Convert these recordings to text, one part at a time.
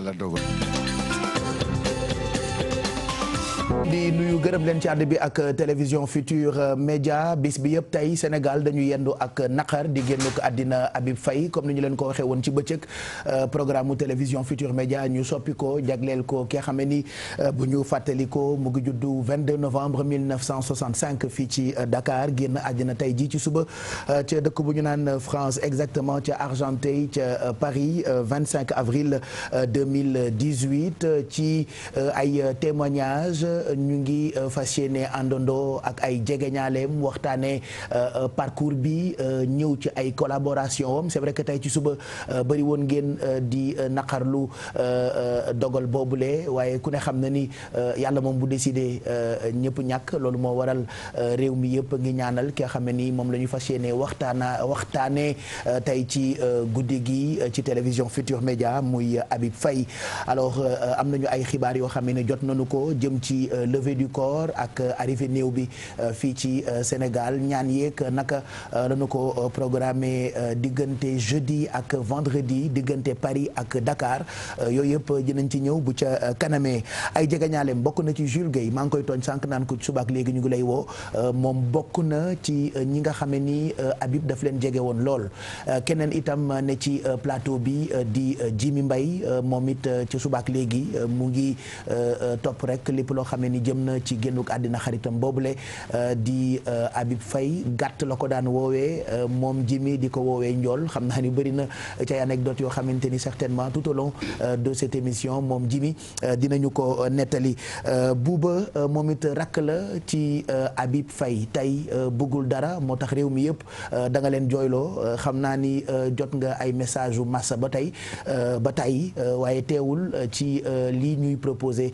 yàlla dogal. di nuyu gërëm leen ci ànd bi ak télévision Futur Média bis bi yëpp tey Sénégal dañu yendu ak naqar di génn ko àddina Habib Faye comme ni ñu leen ko waxee woon ci bëccëg programme mu télévision Futur Média ñu soppi ko jagleel ko ki nga xam ne ni bu ñu fàttali ko mu ngi juddu 22 novembre 1965 fii ci Dakar génn àddina tey jii ci suba ca dëkk bu ñu naan France exactement ca Argenteuil ca Paris 25 avril 2018 ci ay témoignages. ñu ngi fas yéene àndandoo ak ay jegeñaaleem waxtaanee parcours bi ñëw ci ay collaboration am c'est vrai que tey ci suba bëri woon ngeen di naqarlu dogal boobule waaye ku ne xam na ni yàlla moom bu décidé ñëpp ñàkk loolu moo waral réew mi yëpp ngi ñaanal ki nga xam ne ni moom la ñu fas yéene waxtaanee tey ci guddi gi ci télévision Futur Média muy Habib Faye alors am nañu ay xibaar yoo xam ne jot nañu ko jëm ci levée du corps ak arrivée néew bi fii ci Sénégal ñaan yeeg naka lañu ko programmé diggante jeudi ak vendredi diggante Paris ak Dakar yooyu yëpp dinañ ci ñëw bu ca kanamee ay jegeñaaleem bokk na ci Jules Guèye maa ngi koy tooñ sànq naan ko subaak léegi ñu ngi lay woo moom bokk na ci ñi nga xam ne ni Habib daf leen jege woon lool keneen itam ne ci plateau bi di Jimi Mbaye moom it ci subaak léegi mu ngi topp rek lépp loo xam ne ni jëm na ci génnuk àddina xaritam boobule di Habib Faye gàtt la ko daan woowee moom Jimi di ko woowee njool xam naa ni bëri na ci ay anecdote yoo xamante ni certainement tout au long de cette émission moom Jimi dinañu ko nettali Bouba moom it rakk la ci Habib Faye tey bëggul dara moo tax réew mi yëpp da nga leen jooyloo xam naa ni jot nga ay message u massa ba tey waaye teewul ci lii ñuy proposé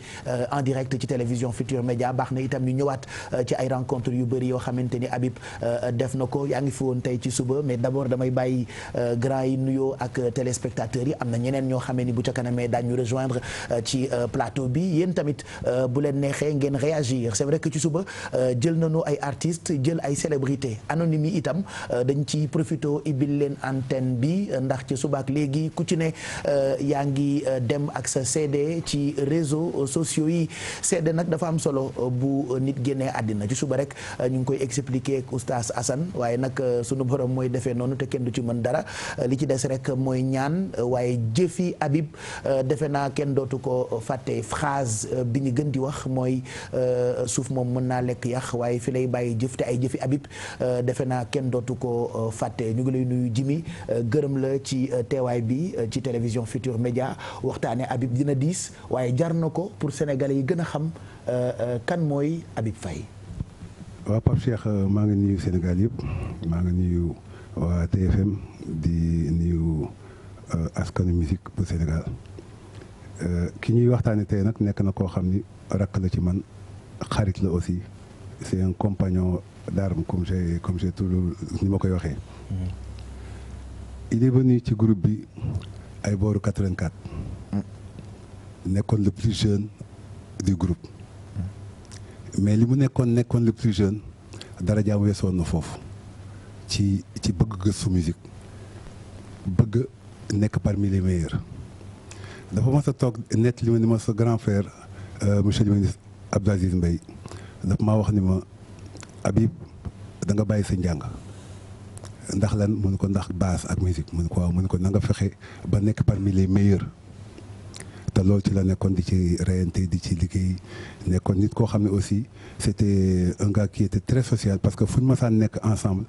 en direct ci télévision Futur Média baax na itam ñu ñëwaat ci ay rencontre yu bëri yoo xamante ni Habib def na ko yaa ngi fi woon tey ci suba mais d'abord damay bàyyi grand yi nuyoo ak téléspectateurs yi am na ñeneen ñoo xamee ni bu ca kanamee daañu rejoindre ci plateau bi yéen tamit bu leen neexee ngeen réagir c'est vrai que ci suba jël nañu ay artistes jël ay célébrités anonymes yi itam dañ ci profito ibil leen antenne bi ndax ci suba ak léegi ku ci ne yaa ngi dem ak sa CD ci réseaux sociaux yi CD nag dafa am solo bu nit génnee àddina ci suba rek ñu ngi koy expliquer ak oustaz Assane waaye nag sunu borom mooy defee noonu te kenn du ci mën dara li ci des rek mooy ñaan waaye jëfi Habib defe naa kenn dootu ko fàtte phrase bi ñu gën di wax mooy suuf moom mën naa lekk yàq waaye fi lay bàyyi jëf te ay jëfi Habib defe naa kenn dootu ko fàtte ñu ngi lay nuyu Jimi gërëm la ci teewaay bi ci télévision Futur Média waxtaane Habib dina diis waaye jar na ko pour sénégalais yi gën a xam kan mooy Habib Faye. waaw Pape Cheikh maa ngi nuyu Sénégal yëpp maa ngi nuyu waa TFM di nuyu askanu musique bu Sénégal ki ñuy waxtaane tey nag nekk na koo xam ni rakk la ci man xarit la aussi c'est un compagnon d'armes comme j'ai toujours ni ma koy waxee. il est venu ci groupe bi ay booru 84 nekkoon le plus jeune du groupe mais li mu nekkoon le plus jeune dara jaam weesoon na foofu ci bëgg gëstu musique bëgg nekk parmi les meilleurs dafa mas a toog net li ma ni ma sa grand frère monsieur le ministre Abdou Aziz Mbaye dafa maa wax ni ma Habib da nga bàyyi sa njàng ndax lan mu ne ko ndax basse ak musique mu ne ko waaw mu ne ko na nga fexe ba nekk parmi les meilleurs te loolu ci la nekkoon di ci reyante di ci liggéey nekkoon nit koo xam ne aussi c'était un gars qui était très social parce que fu ñu masaan nekk ensemble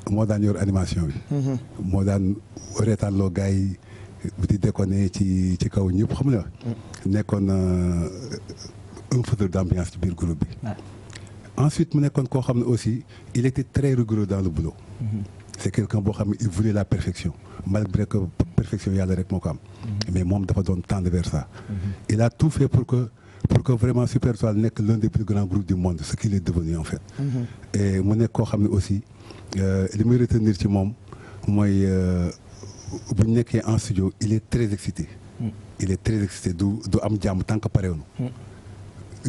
moo daan yor animation bi. moo daan reetaanloo gars yi di déconner ci kaw ñëpp xam nga. nekkoon un faiseur d'ambiance ci biir groupe bi. ensuite mu nekkoon koo xam ne aussi il était très rigoureux dans le boulot. c'est quelqu'un boo xam ne il voulait la perfection malgré que perfection yàlla rek moo ko am. mais moom dafa doon tendre vers ça. il a tout fait pour que vraiment Super Étoile nekk l'un des plus grands groupes du monde ce qu'il est devenu en fait. et mu nekk koo xam ne aussi li muy retenir ci moom mooy bu ñu nekkee en studio il est très excité. il est très excité du am jàmm tant que pareewul.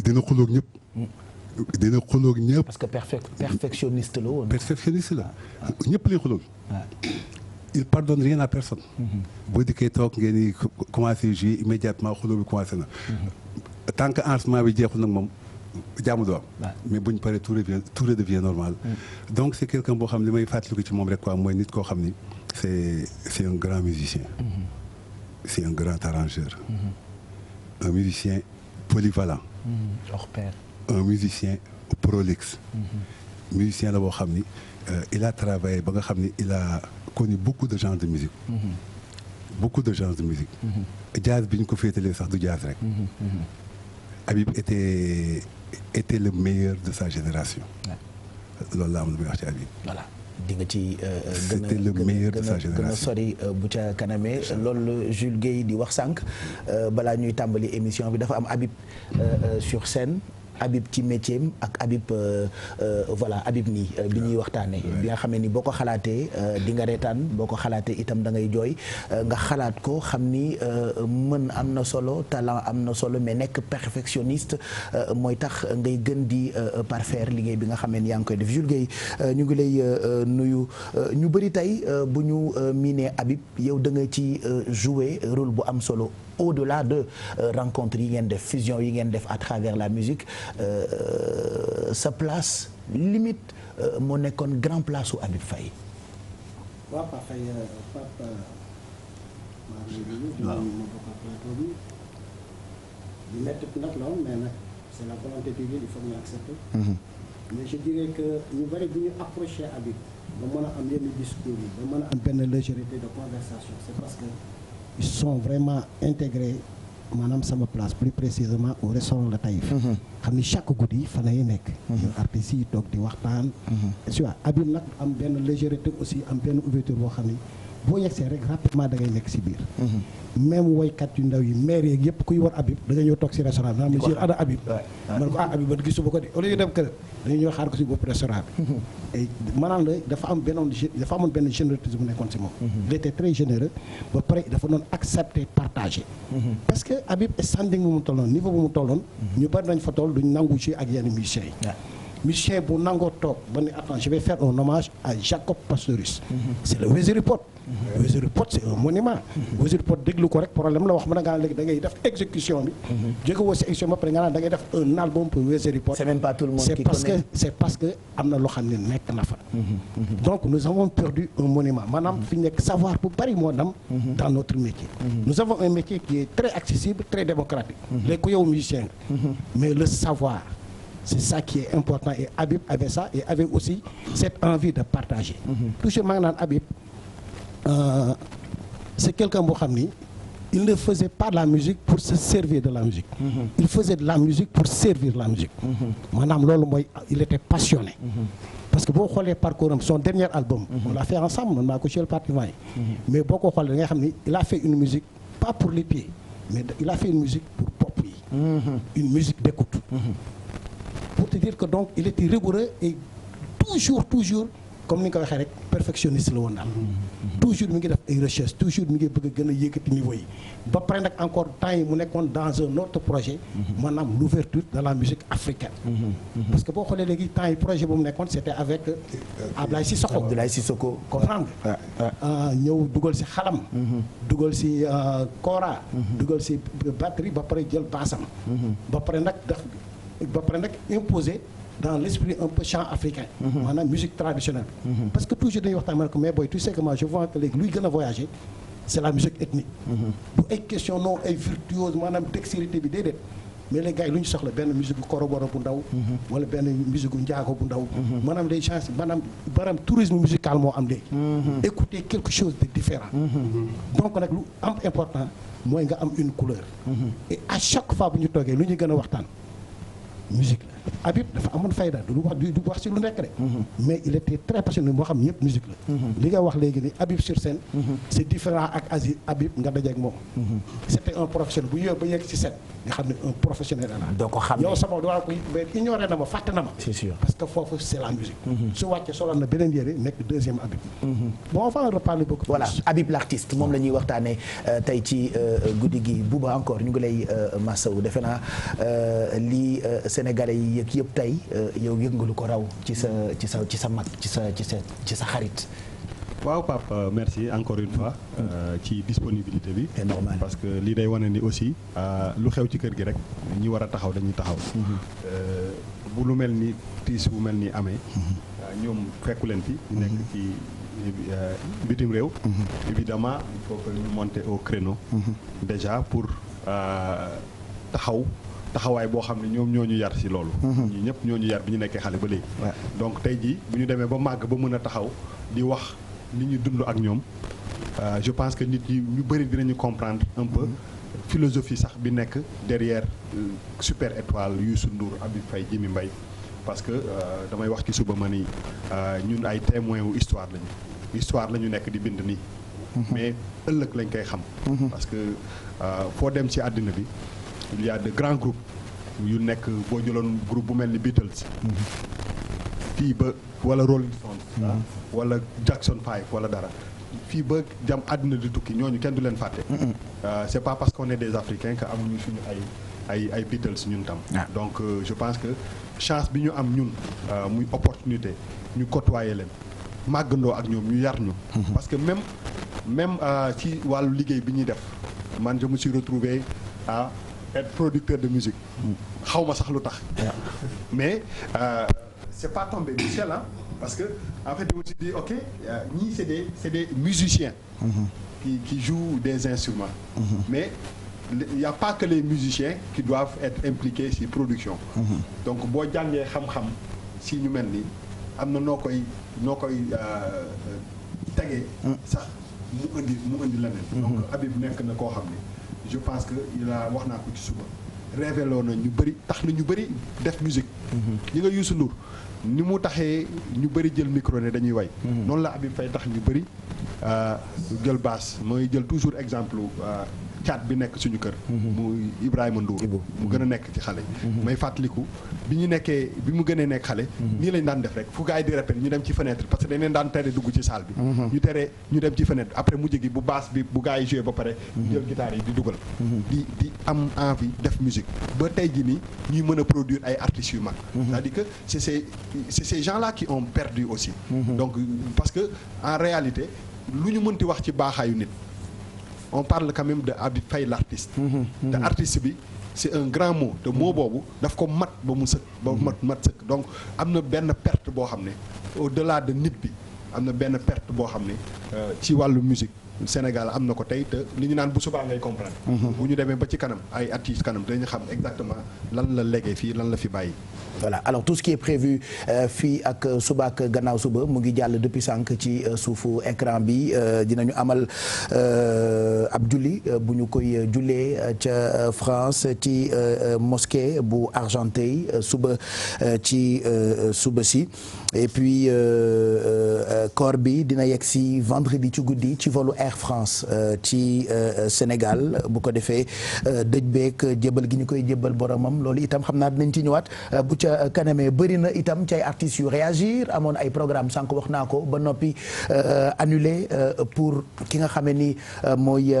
dina xuloog ñëpp. dina xuloog ñëpp. parce que perfectionniste la woon. perfectionniste la ñëpp lay xuloog. il pardonne rien à personne. boo dikkee toog ngeen di commencé jouer immédiatement xuloo bi commencé na. tant que enregistrement bi jeexul nag moom jaamu doo am. mais buñ paree tout redevient normal. donc c'est quelqu'un boo xam li may fàttaliku ci moom rek quoi mooy nit koo xam ni c'est un grand musicien. c'est un grand arrangeur. un musicien polyvalent. hors pair. un musicien prolixe. musicien la boo xam ni il a travaillé ba nga xam ni il a connu beaucoup de genres de musique. beaucoup de genres de musique. jazz bi ñu ko féetalee sax du jazz rek. Habib était le meilleur de sa génération. loolu la am lu muy wax ci Habib. voilà di nga ci c'était le meilleur de sa génération gën a sori bu ca kanamee loolu Jules Guèye di wax sànq balaa ñuy tàmbali émission bi dafa am Habib sur scène. Habib ci métier am ak Habib voilà Habib nii bi ñuy waxtaanee. bi nga xamee ni boo ko xalaatee di nga reetaan boo ko xalaatee itam da ngay jooy nga xalaat ko xam ni mën am na solo talent am na solo mais nekk perfectionniste mooy tax ngay gën di parfaire liggéey bi nga xamee ni yaa ngi koy def. Jules Guèye ñu ngi lay nuyu ñu bëri tey bu ñu miinee Habib yow da nga ci jouer rôle bu am solo. Au-delà de rencontres yi ngeen def fusion yi ngeen def à travers la musique sa place limite moo nekkoon grand place su Habib Faye. waaw Pape Faye Pape maa ngi nuyu. waaw ma bokk ak plateau bi. di métti nag la mais nag c'est la volonté divine il faut ñu accepter. mais je dirais que ñu bari bu ñu approché Habib ba mën a am yenn discours yi ba mën a am benn légèreté de conversation c'est parce que. ils sont vraiment intégrés maanaam sama place plus précisément au restaurant La Taïf. xam ni chaque guddi fa lay nekk. artistes yi toog di waxtaan. tu vois Habib nag am benn légèreté aussi am benn ouverture boo xam ni boo yegsee rek rapidement da ngay nekk si biir. même woykat yu ndaw yi maire yeeg yëpp kuy war Habib da nga ñëw toog si restaurant bi. di ko ana Habib. man ko Habib man gisuma ko de au lieu ñu dem kër dañuy ñëw xaar ko si bopp restaurant bi. et maanaam la dafa amoon benn générosité bu nekkoon si moom. il était très généreux ba pare dafa doon accepter partager. parce que Habib standing bu mu tolloon niveau bu mu tolloon. ñu bari nañ fa toll duñ nangu ci ak yenn musiciens yi. musicien bu nangoo toog ba ne attends je vais faire un hommage à Jacob Pastorius. c'est le Wizard Pot. Wizard Pot c'est un monument. Wizard Pot déglu ko rek problème la wax ma nga léegi da ngay def exécution bi. jóge woo si exécution ba pare nga naan da ngay def un album pour Wizard Pot. c'est même pas tout le monde qui connaît. c'est parce que am na loo xam ne nekk na fa. donc nous avons perdu un monument maanaam fi nekk savoir bu bari moo dam dans notre métier. nous avons un métier qui est très accessible très démocratique. léegi ku yow musicien mais le savoir. c'est ça qui est important et Habib avait ça et avait aussi cette envie de partager. toujours maa ngi naan Habib c'est quelqu'un boo xam ni il ne faisait pas de la musique pour se servir de la musique. il faisait de la musique pour servir la musique. maanaam loolu mooy il était passionné. parce que boo xoolee parcours am son dernier album. on l'a fait ensemble man maa ko jël partenaire yi. mais boo ko xoolee da nga xam ni il a fait une musique pas pour les pieds mais il a fait une musique pour pop yi. une musique d'écoute. pour te dire que donc il était rigoureux et toujours comme ni nga ko waxee rek perfectionniste la woon daal. toujours mi ngi def ay recherches toujours mi ngi bëgg a gën a yëkkati niveau yi. ba pare nag encore temps yi mu nekkoon dans un autre projet. maanaam l'ouverture de la musique africaine. parce que boo xoolee léegi temps yi projet bu mu nekkoon c'était avec Ablaye Sissoko. Abdoulaye Sissoko. comprendre nga. ñëw dugal si xalam. dugal si kora. dugal si batterie ba pare jël bassam. ba pare nag imposer dans l'esprit un peu chant africain. maanaam musique traditionnelle. parce que toujours dañuy waxtaan ma ne ko mais boy tu sais que moi je vois que léegi luy gën a voyager c'est la musique ethnique. bu ay question non ay virtuose maanaam dextérité bi déedéet mais les gars yi lu ñu soxla benn musique bu koroboro bu ndaw. wala benn musique bu njaago bu ndaw. maanaam les gens maanaam tourisme musical moo am léegi. écouter quelque chose de différent. donc nag lu am important mooy nga am une couleur. et à chaque fois bu ñu toogee lu ñu gën a waxtaan. musique la Habib dafa amoon fayda du wax ci lu nekk rek. mais il était très passionné moo xam ñëpp musique la. li nga wax léegi ni Habib sur scène. c'est différent ak Habib nga dajeeg moom. c'était un professionnel bu ñëwee ba yegg ci scène nga xam ne un professionnel la. doo ko xam yow sama doo ko ignoré na ma fàtte na ma. c'est sûr parce que foofu c'est la musique. su wàccee solo na beneen yére nekk deuxième Habib. bon on va en reparler beaucoup. voilà Habib l'artiste moom la ñuy waxtaanee tey ci guddi gi Bouba encore ñu ngi lay masawu defe naa lii Sénégalais yi yëg yëpp tey yow yëg nga lu ko raw ci sa mag ci sa xarit. waaw Pape merci encore une fois ci disponibilité bi. c'est normal parce que lii day wane ni aussi lu xew ci kër gi rek ñi war a taxaw dañuy taxaw. bu lu mel ni tiis bu mel ni amee. ñoom fekku leen fi. ñu nekk ci bitim réew. évidemment il faut que ñu monter au créneau. déjà pour taxawaay boo xam ne ñoom ñoo ñu yar ci loolu. ñi ñëpp ñoo ñu yar bi ñu nekkee xale ba léegi. donc tey jii bu ñu demee ba màgg ba mën a taxaw di wax li ñu dund ak ñoom je pense que nit ñi ñu bëri dinañu comprendre un peu philosophie sax bi nekk derrière Super Étoile Youssou Ndour Habib Faye Jimi Mbaye parce que damay wax ci suba ma ni ñun ay témoins wu histoire la ñu nekk di bind nii. mais ëllëg lañ koy xam. parce que foo dem ci àddina bi. il y a de grands groupes yu nekk boo jëloon groupe bu mel ni Beatles fii ba wala Rolling Stones wala Jackson 5 wala dara fii ba jam àddina di tukki ñooñu kenn du leen fàtte c'est pas parce qu'on est des Africains que amuñu suñu ay Beatles ñun tam donc je pense que chance bi ñu am ñun muy opportunité ñu côtoyer leen màggandoo ak ñoom ñu yar ñu parce que même ci wàllu liggéey bi ñuy def man je me suis retrouvé à être producteur de musique xaw ma sax lu tax mais c'est pas tombé du ciel parce que en fait je me suis dit ok ñii c'est des musiciens qui jouent des instruments mais il y a pas que les musiciens qui doivent être impliqués ci production donc boo jàngee xam-xam si ñu mel nii am na noo koy tegee sax mu indi leneen donc Habib nekk na koo xam ne je pense que wax naa ko ci suba révélé na ñu bëri tax na ñu bëri def musique ñi nga Youssou Ndour ni mu taxee ñu bëri jël micro ne dañuy way noonu la Habib Faye tax ñu bëri jël basse mooy jël toujours exemple caat bi nekk suñu kër muy Ibrahima Ndour mu gën a nekk ci xale may fàttaliku bi mu gënee nekk xale nii lañ daan def rek fu gars yi di répéter ñu dem ci fenêtre parce que dañ leen daan tere dugg ci salle bi ñu dem ci fenêtre après mujj gi bu basse bi bu gars yi joué ba pare jël guitare yi di dugal di am envie def musique ba tey ji nii ñuy mën a produire ay artistes yu mag c'est-à-dire que c'est ces gens-là qui ont perdu aussi donc parce que en réalité lu ñu mënti wax ci baaxaayu nit on parle quand même de Habib Faye l'artiste te artiste bi c'est un grand mot te mot boobu daf ko mat ba mu sëkk ba mat sëkk donc am na benn perte boo xam ne au-delà de nit bi am na benn perte boo xam ne ci wàllu musique Sénégal am na ko tey te li ñu naan bu subaa ngay comprendre bu ñu demee ba ci kanam ay at yi kanam dañu xam exactement lan la légué fii lan la fi bàyyi voilà alors tout ce qui est prévu fii ak suba ak gannaaw suba mu ngi jàll depuis sànq ci suufu écran bi dinañu amal ab julli bu ñu koy jullee ca France ci mosquée bu Argenteuil suba ci suba si et puis corps bi dina yegg si vendredi ci guddi ci volu Air France ci Sénégal bu ko defee dëj beeg jébal gi ñu koy jébal boromam loolu itam xam naa dinañ ci ñëwaat bu ca kanamee bëri na itam ci ay artistes yu réagir amoon ay programme sànq wax naa ko ba noppi annulé pour ki nga xamee ni mooy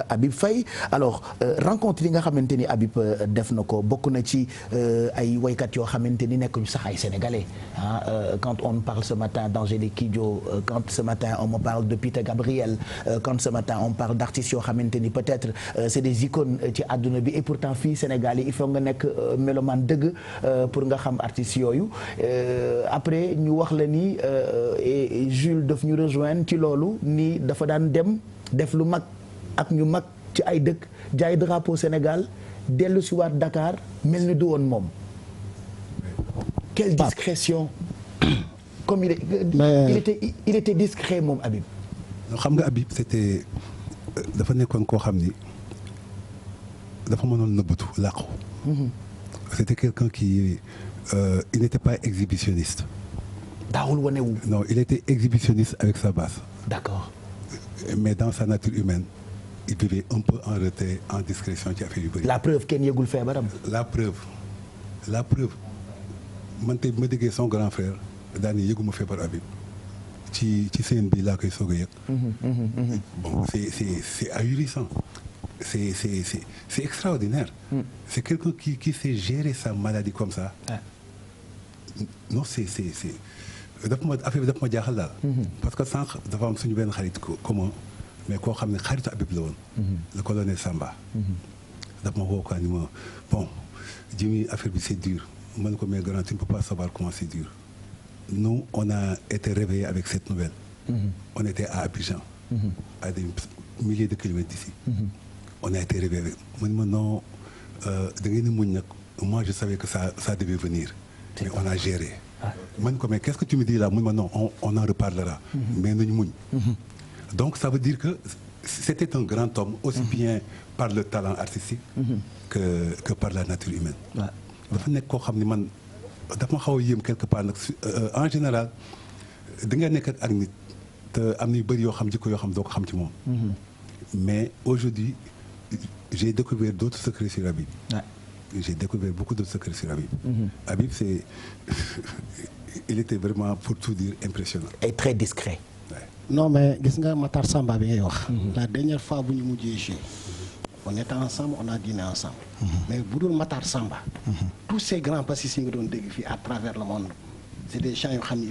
Habib Faye alors rencontre yi nga xamante ni Habib def na ko bokk na ci ay woykat yoo xamante ni nekkuñu sax ay sénégalais quand on parle ce matin d'Angélique Kidjo quand ce matin on me parle de Peter Gabriel quand ce matin on parle d'artistes yoo xamante ni peut-être c'est des icônes ci àdduna bi et pourtant fii Sénégal yi il faut nga nekk mélomane dëgg pour nga xam artistes yooyu après ñu wax la ni et Jules daf ñu rejoindre ci loolu ni dafa daan dem def lu mag ak ñu mag ci ay dëkk jaay drapeau Sénégal dellu si waat Dakar mel ni du woon moom. Quelle discrétion comme il était discret moom Habib. xam nga Habib c'était dafa nekkoon koo xam ni dafa mënoon nëbbatu làqu. C'était quelqu'un qui il n'était pas exhibitionniste. daawul wane wu. Non, il était exhibitionniste avec sa basse. D'accord. Mais dans sa nature humaine il vivait un peu en retrait en discrétion ci affaire yu bëri. La preuve kenn yëgul feebaram. La preuve man tey bi ma déggee son grand frère daani yëguma feebar Habib ci scène bi laa koy soog a yëg. Bon c'est ahurissant. C'est extraordinaire. C'est quelqu'un qui sait gérer sa maladie comme ça. Non, affaire bi daf ma jaaxal daal. parce que sànq dafa am suñu benn xarit commun mais koo xam ne xaritu Habib la woon. le colonel Samba. daf ma woo quoi ni ma bon Jimmy affaire bi c'est dur man ko mais grand tu ne peux pas savoir comment c'est dur. Nous on a été réveillés avec cette nouvelle. On était à Abidjan. À des milliers de kilomètres d'ici. On a été réveillés avec man ma non da ngeen di muñ nag moi je savais que ça devait venir. mais on a géré. man ko mais qu'est-ce que tu me dis là mun ma non on en reparlera. mais nañu muñ. donc ça veut dire que c'était un grand homme aussi bien par le talent artistique. que par la nature humaine. dafa nekk koo xam ni man dafa ma xaw a yéem quelque part nag en général da nga nekk ak nit te am na yu bëri yoo xam jikko yoo xam doo ko xam ci moom. mais aujourd'hui j'ai découvert d'autres secrets sur Habib. J'ai découvert beaucoup d'autres secrets sur Habib. Habib c'est il était vraiment pour tout dire impressionnant. et très discret. non mais gis nga Matar Samba bi ngay wax. la dernière fois bu ñu mujjee jouer on était ensemble on a dîné ensemble. mais bu dul Matar Samba. tous ces grands bassistes yi nga doon dégg fii à travers le monde c'est des gens yoo xam ne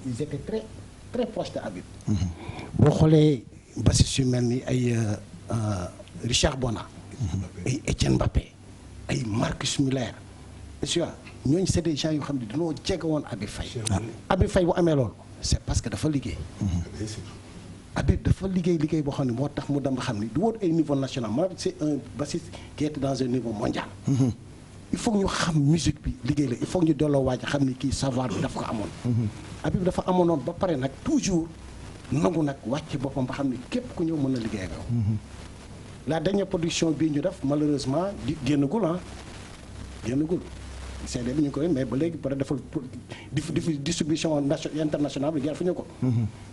ils étaient très très proches de Habib. boo xoolee bassistes yu mel ni ay Richard Bona. ay Etienne Mbappé ay Marcus Muller. tu vois ñooñu c'est des gens yoo xam ne dañoo jege woon Habib Faye. Habib Faye bu amee loolu c'est parce que dafa liggéey. Habib dafa liggéey boo xam ne moo tax mu dem ba xam ni du woon ay niveau national maanaam c'est un bassiste qui était dans un niveau mondial. il faut que ñu xam musique bi liggéey la il faut que ñu delloo waaj xam ni kii savoir bi dafa ko amoon. Habib dafa amoon ba pare nag toujours nangu nag wàcc boppam ba xam ni képp ku ñëw mën na liggéey ak yow. la dernière production bii ñu def malheureusement génnagul CD bi ñu koy mais ba léegi pare dafa distribution internationale bi fu ñu ko.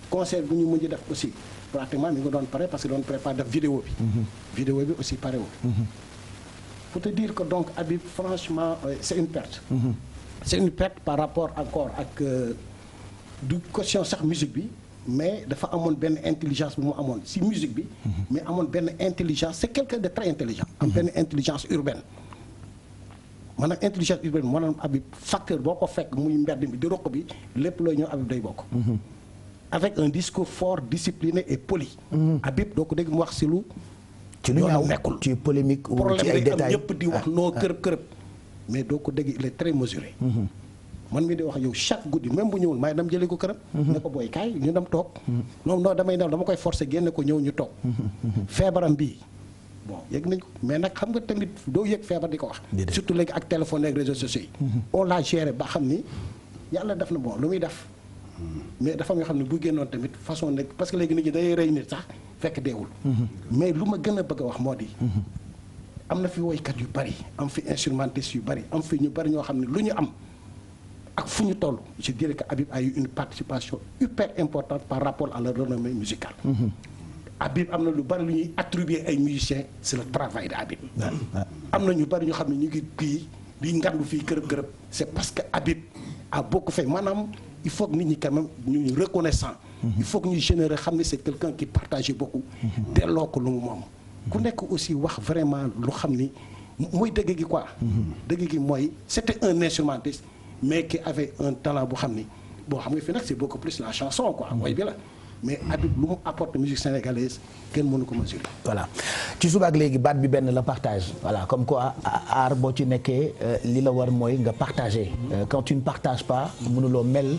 concert bu ñu mujj def aussi pratiquement mi ngi doon pare parce que doon préparé def vidéo bi. vidéo bi aussi pare wu. pour te dire que donc Habib franchement c'est une perte. c'est une perte par rapport encore ak du question sax musique bi mais dafa amoon benn intelligence bu mu amoon si musique bi. mais amoon benn intelligence c'est quelqu'un de très intelligent. am benn intelligence urbaine. maanaam intelligence urbaine maanaam Habib facteur boo ko fekk muy mbedd bi di roq bi lépp looy ñëw Habib day bokk. avec un discours fort discipliné et poli. Habib doo ko dégg mu wax si lu. ci lu ñaaw nekkul ci polémique ou ci ay détails problème ñëpp di wax noo kërëb mais doo ko dégg il est très mesuré. man mii di wax yow chaque guddi même bu ñëwul maay dem jëlee ko këram. ne ko booy kaay ñu dem toog. non dama koy forcer génne ko ñëw ñu toog. feebaram bii. bon yëg nañ ko mais nag xam nga tamit doo yëg feebar di ko wax. surtout léegi ak téléphone ak réseaux sociaux yi. on l'a géré ba xam ni yàlla def na bon lu muy def. mais dafa nga xam ne bu génnoon tamit façon nekk parce que léegi nit ñi day rey nit sax fekk deewul. mais lu ma gën a bëgg a wax moo di. am na fi woykat yu bari am fi instrumentiste yu bari am fi ñu bari ñoo xam ne lu ñu am ak fu ñu toll je dirais que Habib a eu une participation hyper importante par rapport à la renommée musicale. Habib am na lu bari lu ñuy attribuer ay musiciens c'est le travail de Habib. am na ñu bari ñoo xam ne ñu ngi kii di ngandu fii kërëb c'est parce que Habib a beaucoup fait maanaam il faut que nit ñi quand même ñu reconnaissant. il faut que ñu généreux xam ne c'est quelqu'un qui partageait beaucoup. delloo ko lu mu moom. ku nekk aussi wax vraiment lu xam ni muy dëgg gi quoi. dëgg gi mooy c'était un instrumentiste mais qui avait un talent bu xam ni boo xam nga fi nag c'est beaucoup plus la chanson quoi way bi la. mais Habib lu mu apporte musique sénégalaise kenn mënu ko mesurer. voilà ci suba ak léegi baat bi benn la partage voilà comme quoi aar boo ci nekkee li la war mooy nga partager quand tu ne partages pas mënuloo mel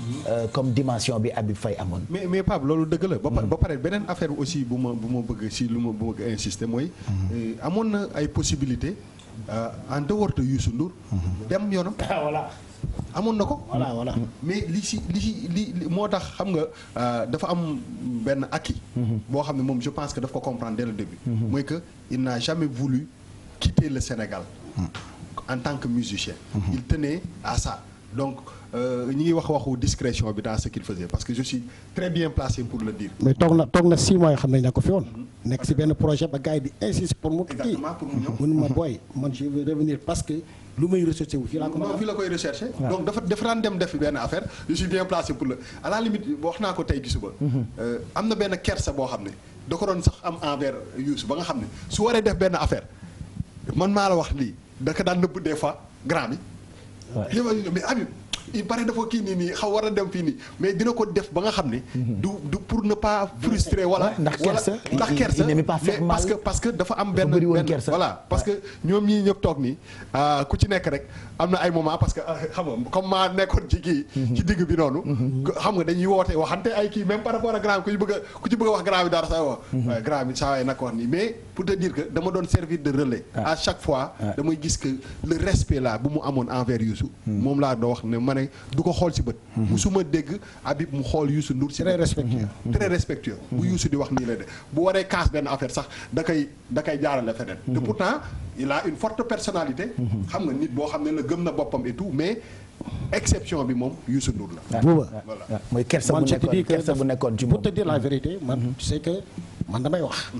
comme dimension bi Habib Faye amoon. mais Pape loolu dëgg la. ba pare beneen affaire aussi bu ma bëgg si lu ma bëgg insister mooy. amoon na ay possibilités en dehors de Youssou Ndour. dem yoonam. voilà. amoon na ko. voilà. mais li moo tax xam nga dafa am benn acquis. boo xam ne moom je pense que daf ko comprendre dès le début. mooy que il n'a jamais voulu quitter le Sénégal. en tant que musicien. il tenait à ça donc ñi ngi waxu discrétion bi dans ce qu'il faisait parce que je suis très bien placé pour le dire. mais toog na 6 mois yoo xam ne na ko fi woon. nekk si benn projet ba gars yi di insister pour mu. exactement pour mu ñëw mun ma booy man je vais revenir parce que. lu may recherché wu fii laa ko non fii la koy recherché. donc dafa daan dem def benn affaire je suis bien placé pour le à la limite wax naa ko tey ci suba. am na benn kersa boo xam ne da ko doon sax am envers Youssou ba nga xam ne su waree def benn affaire man maa la wax lii da ko daan nëbb des fois grand bi. mais Habib il paraît dafa kii nii xaw war a dem fii nii mais dina ko def ba nga xam ne. du pour ne pas frustrer wala. ndax kersa mais parce que dafa am benn voilà parce que ñoom ñii ñëpp toog nii ku ci nekk rek am na ay moment parce que xam nga comme maa nekkoon ci kii. ci digg bi noonu. xam nga dañuy woote waxante ay kii même par rapport ak grand bi ku ci bëgg a wax grand bi dara saa wax. waaye grand bi saa waay nag wax nii mais pour te dire que dama doon servir de relais. à chaque fois damay gis que le respect là bu mu amoon envers Youssou. moom laa doon wax ne ma ne du ko xool si bët. musuma dégg Habib mu xool Youssou Ndour si très respectueux. très respectueux. bu Youssou di wax nii la de bu waree kaas benn affaire sax da koy jaarale feneen. te pourtant il a une forte personnalité. xam nga nit boo xam ne la gëm na boppam et tout mais exception bi moom Youssou Ndour la. Bouba voilà mooy kersa bu nekkoon ci moom. pour te dire la vérité man tu sais que man damay wax.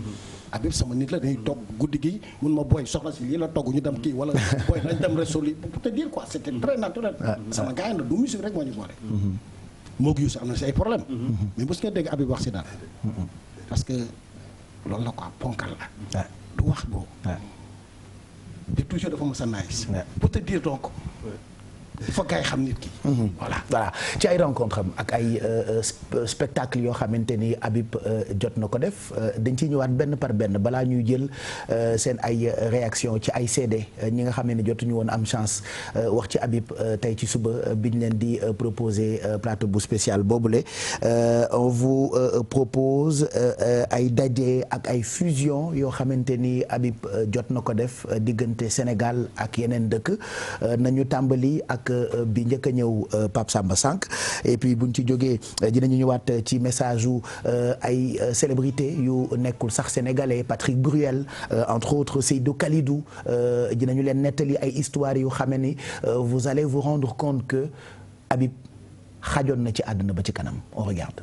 Habib sama nit la dañuy toog guddi gi mun ma booy soxna si lii la togg ñu dem kii wala booy dañ dem resto li pour te dire quoi c'était très naturel. sama gars yi nag du musique rek moo ñu boole. moo gi Youssou am na si ay problème mais mos nga dégg Habib wax si dara. parce que loolu la quoi ponkal la. du wax boobu. te toujours dafa mos a nice. pour te dire donc. foog ngay xam nit ki. voilà ci ay rencontre am ak ay spectacle yoo xamante ni Habib jot na ko def dañ ciy ñëwaat benn par benn balaa ñuy jël seen ay réaction ci ay CD ñi nga xam ne jotuñu woon am chance wax ci Habib tey ci suba biñ leen di proposer plateau bu spécial boobule on vous propose ay daje ak ay fusion yoo xamante ni Habib jot na ko def diggante Sénégal ak yeneen dëkk nañu tàmbali ak bi njëkk a ñëw Pape Samba Sank et puis buñ ci jógee dinañu ñëwaat ci message u ay célébrité yu nekkul sax sénégalais Patrick Bruel entre autres Seydou Kalidou dinañu leen nettali ay histoires yu xamee ni vous allez vous rendre compte que Habib xajoon na ci àdduna ba ci kanam on regarde.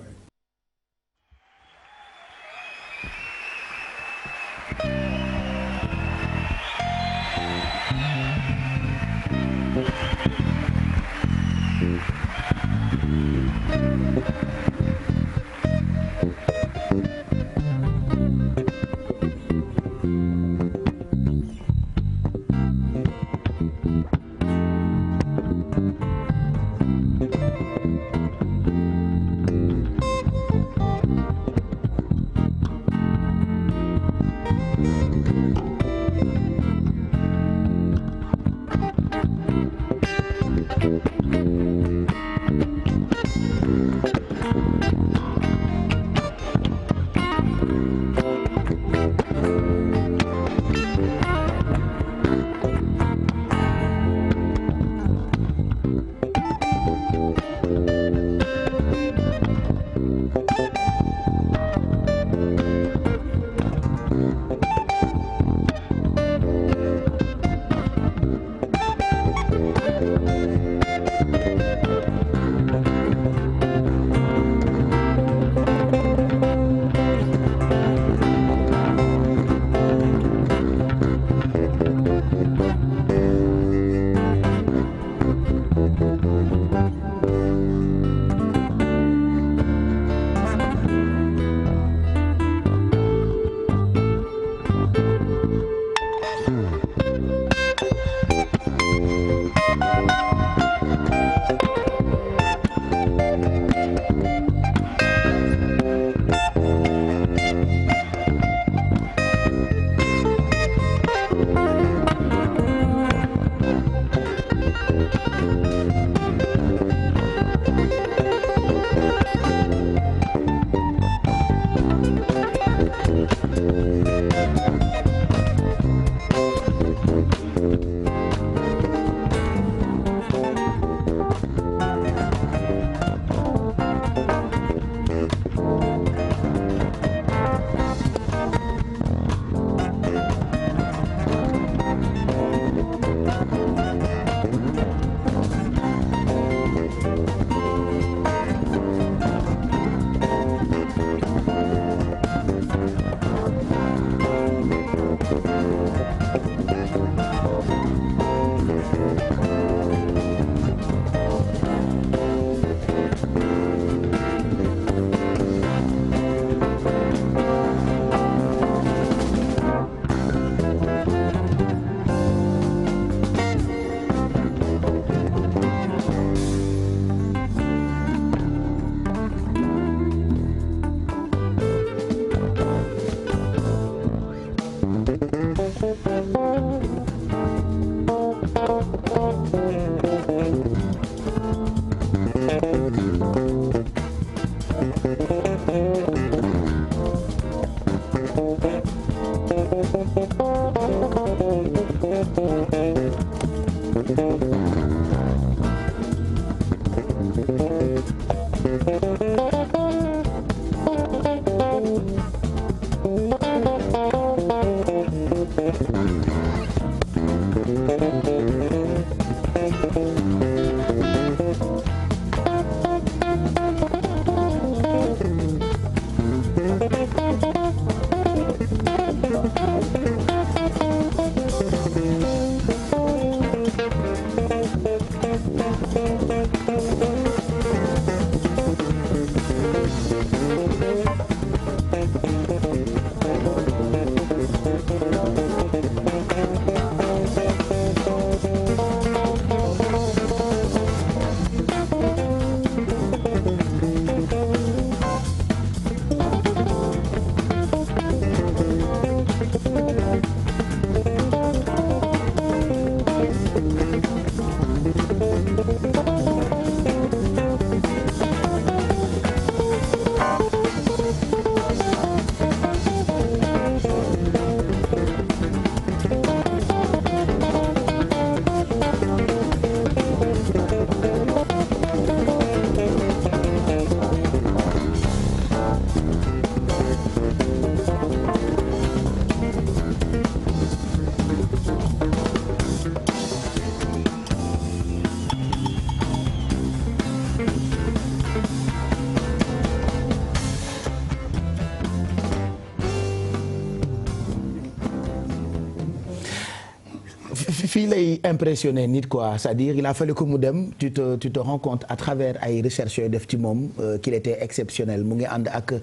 fii lay impressionné nit quoi c'est-à-dire il a fallu que mu dem tu te rends compte à travers ay recherches yooyu def ci moom qu'il était exceptionnel mu ngi ànd ak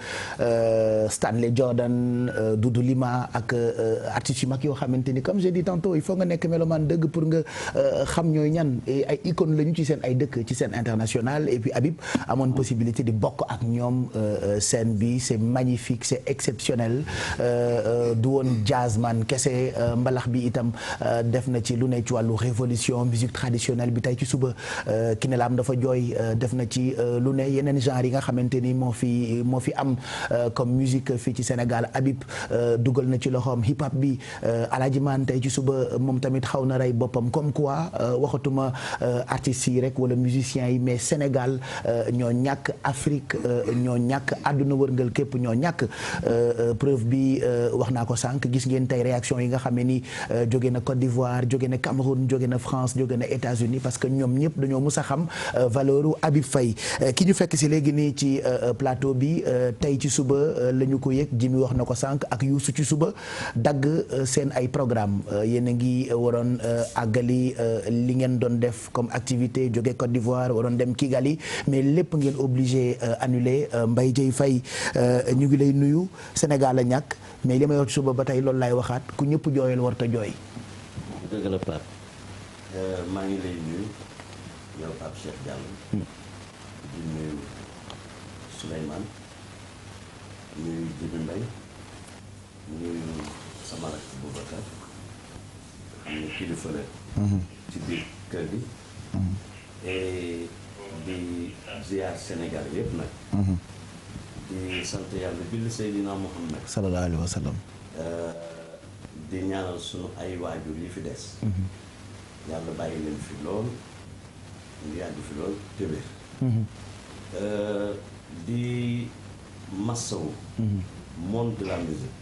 Stanley Jordan Doudou Lima ak artistes yu mag yoo xamante ni comme j'ai dit tantôt il faut nga nekk mélomane dëgg pour nga xam ñooy ñan ay icônes lañu ci seen ay dëkk ci scène internationale et puis Habib amoon possibilité di bokk ak ñoom scène bi c'est magnifique c'est exceptionnel du woon jazzman kese mbalax bi itam def na ci lu ne ci wàllu révolution musique traditionnelle bi tey ci suba Kiné Lam dafa jooy def na ci lu ne yeneen genre yi nga xamante ni moo fi am comme musique fii ci Sénégal Habib dugal na ci loxoom hip hop bi Alaaji Man tey ci suba moom tamit xaw na rey boppam comme quoi waxatuma artistes yi rek wala musiciens yi mais Sénégal ñoo ñàkk Afrique ñoo ñàkk àdduna wërngal képp ñoo ñàkk preuve bi wax naa ko sànq gis ngeen tey réaction yi nga xam ne ni jóge na Côte d'Ivoire jóge na Cameroun jóge na France jóge na États-Unis parce que ñoom ñëpp dañoo mus a xam valeur Habib Faye ki ñu fekk si léegi nii ci plateau bi tey ci suba la ñu ko yëg Jimmy wax na ko sànq ak Youssou ci suba dagg seen ay programme yéen a ngi waroon àggali li ngeen doon def comme activité jóge Côte d'Ivoire waroon dem Kigali mais lépp ngeen obligé annulé Mbaye Dieye Faye ñu ngi lay nuyu Sénégal a ñàkk mais li may wax ci suba ba tey loolu laay waxaat ku ñëpp jooyal warta jooy. dëgg la Pape maa ngi lay nuyu yow Pape Cheikh Diallo di nuyu Souleymane nuyu Djibi Mbaye nuyu sama rakk Boubacar xam ne kilifa la ci biir kër gi et di ziar Sénégal yëpp nag di sant yàlla julli Seydina Muhammad sallallahu alayhi wa sallam di ñaanal sunu ay waajur yi fi des yàlla bàyyi leen fi lool ñu yàgg fi lool te wér di massawu monde de la musique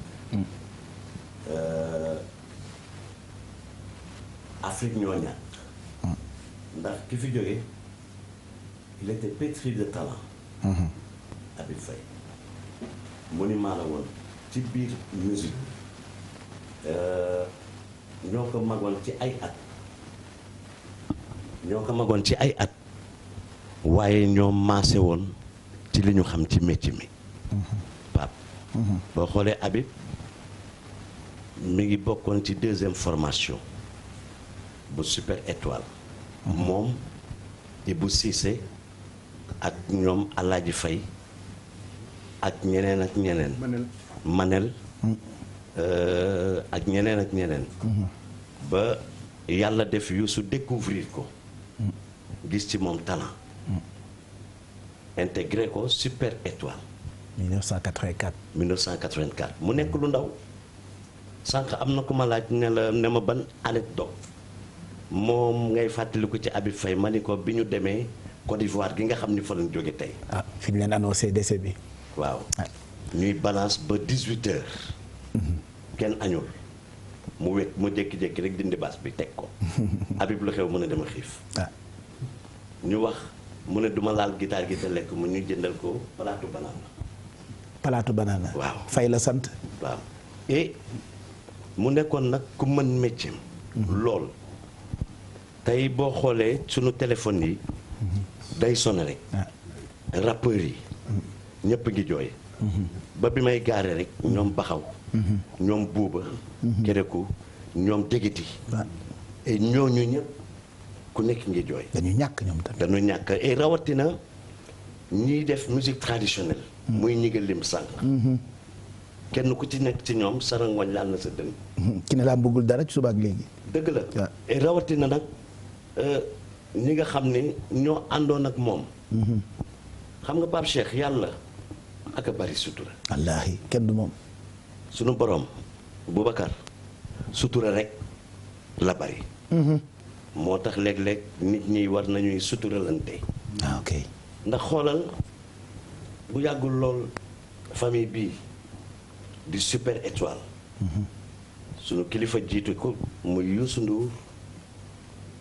Afrique ñoo ñàkk ndax ki fi jógee il était pétri de talent Habib Faye monument la woon ci biir musique ñoo ko magoon ci ay at waaye ñoo maase woon ci li ñu xam ci métier mi Pape boo xoolee Habib mi ngi bokkoon ci deuxième formation bu Super Étoile moom Ibou Cissé ak ñoom Alaaji Faye ak ñeneen Manel ak ñeneen ba yàlla def Youssou découvrir ko gis ci moom talent intégré ko Super Étoile 1984 mu nekk lu ndaw sànq am na ku ma laaj ne ma ban anecdote moom ngay fàttaliku ci Habib Faye ma ni ko bi ñu demee Côte d'Ivoire gi nga xam ni fa lañ jóge tey fi ñu leen annoncé décès bi waaw ñuy balance ba 18h kenn añul mu wekk mu jékki-jékki rek dindi baas bi teg ko Habib lu xew mu ne dama xiif ñu wax mu ne duma laal guitare gi te lekk mu ñu jëndal ko palaatu banana waaw Faye la sant waaw et mu nekkoon nag ku mën métier lool tey boo xoolee sunu téléphone yi day sonné rek rappeurs yi ñëpp ngi jooy ba bi may gaare rek ñoom baxaw ñoom buuba kereku ñoom dégiti et ñooñu ñëpp ku nekk ngi jooy dañu ñàkk ñoom tamit dañu ñàkk et rawatina ñiy def musique traditionnelle muy ñi nga lim sànq kenn ku ci nekk ci ñoom sarangoñ laal na sa dënn ki ne laa bëggul dara ci suba ak léegi dëgg la et rawatina nag ñi nga xam ne ñoo àndoon ak moom xam nga Pape Cheikh yàlla ak a bari sutura wallaahi kenn du moom sunu borom Boubacar sutura rek la bari moo tax léeg-léeg nit ñi war nañuy suturalante ok ndax xoolal bu yàggul lool famille bii di Super Étoile sunu kilifa jiitu ko muy Youssou Ndour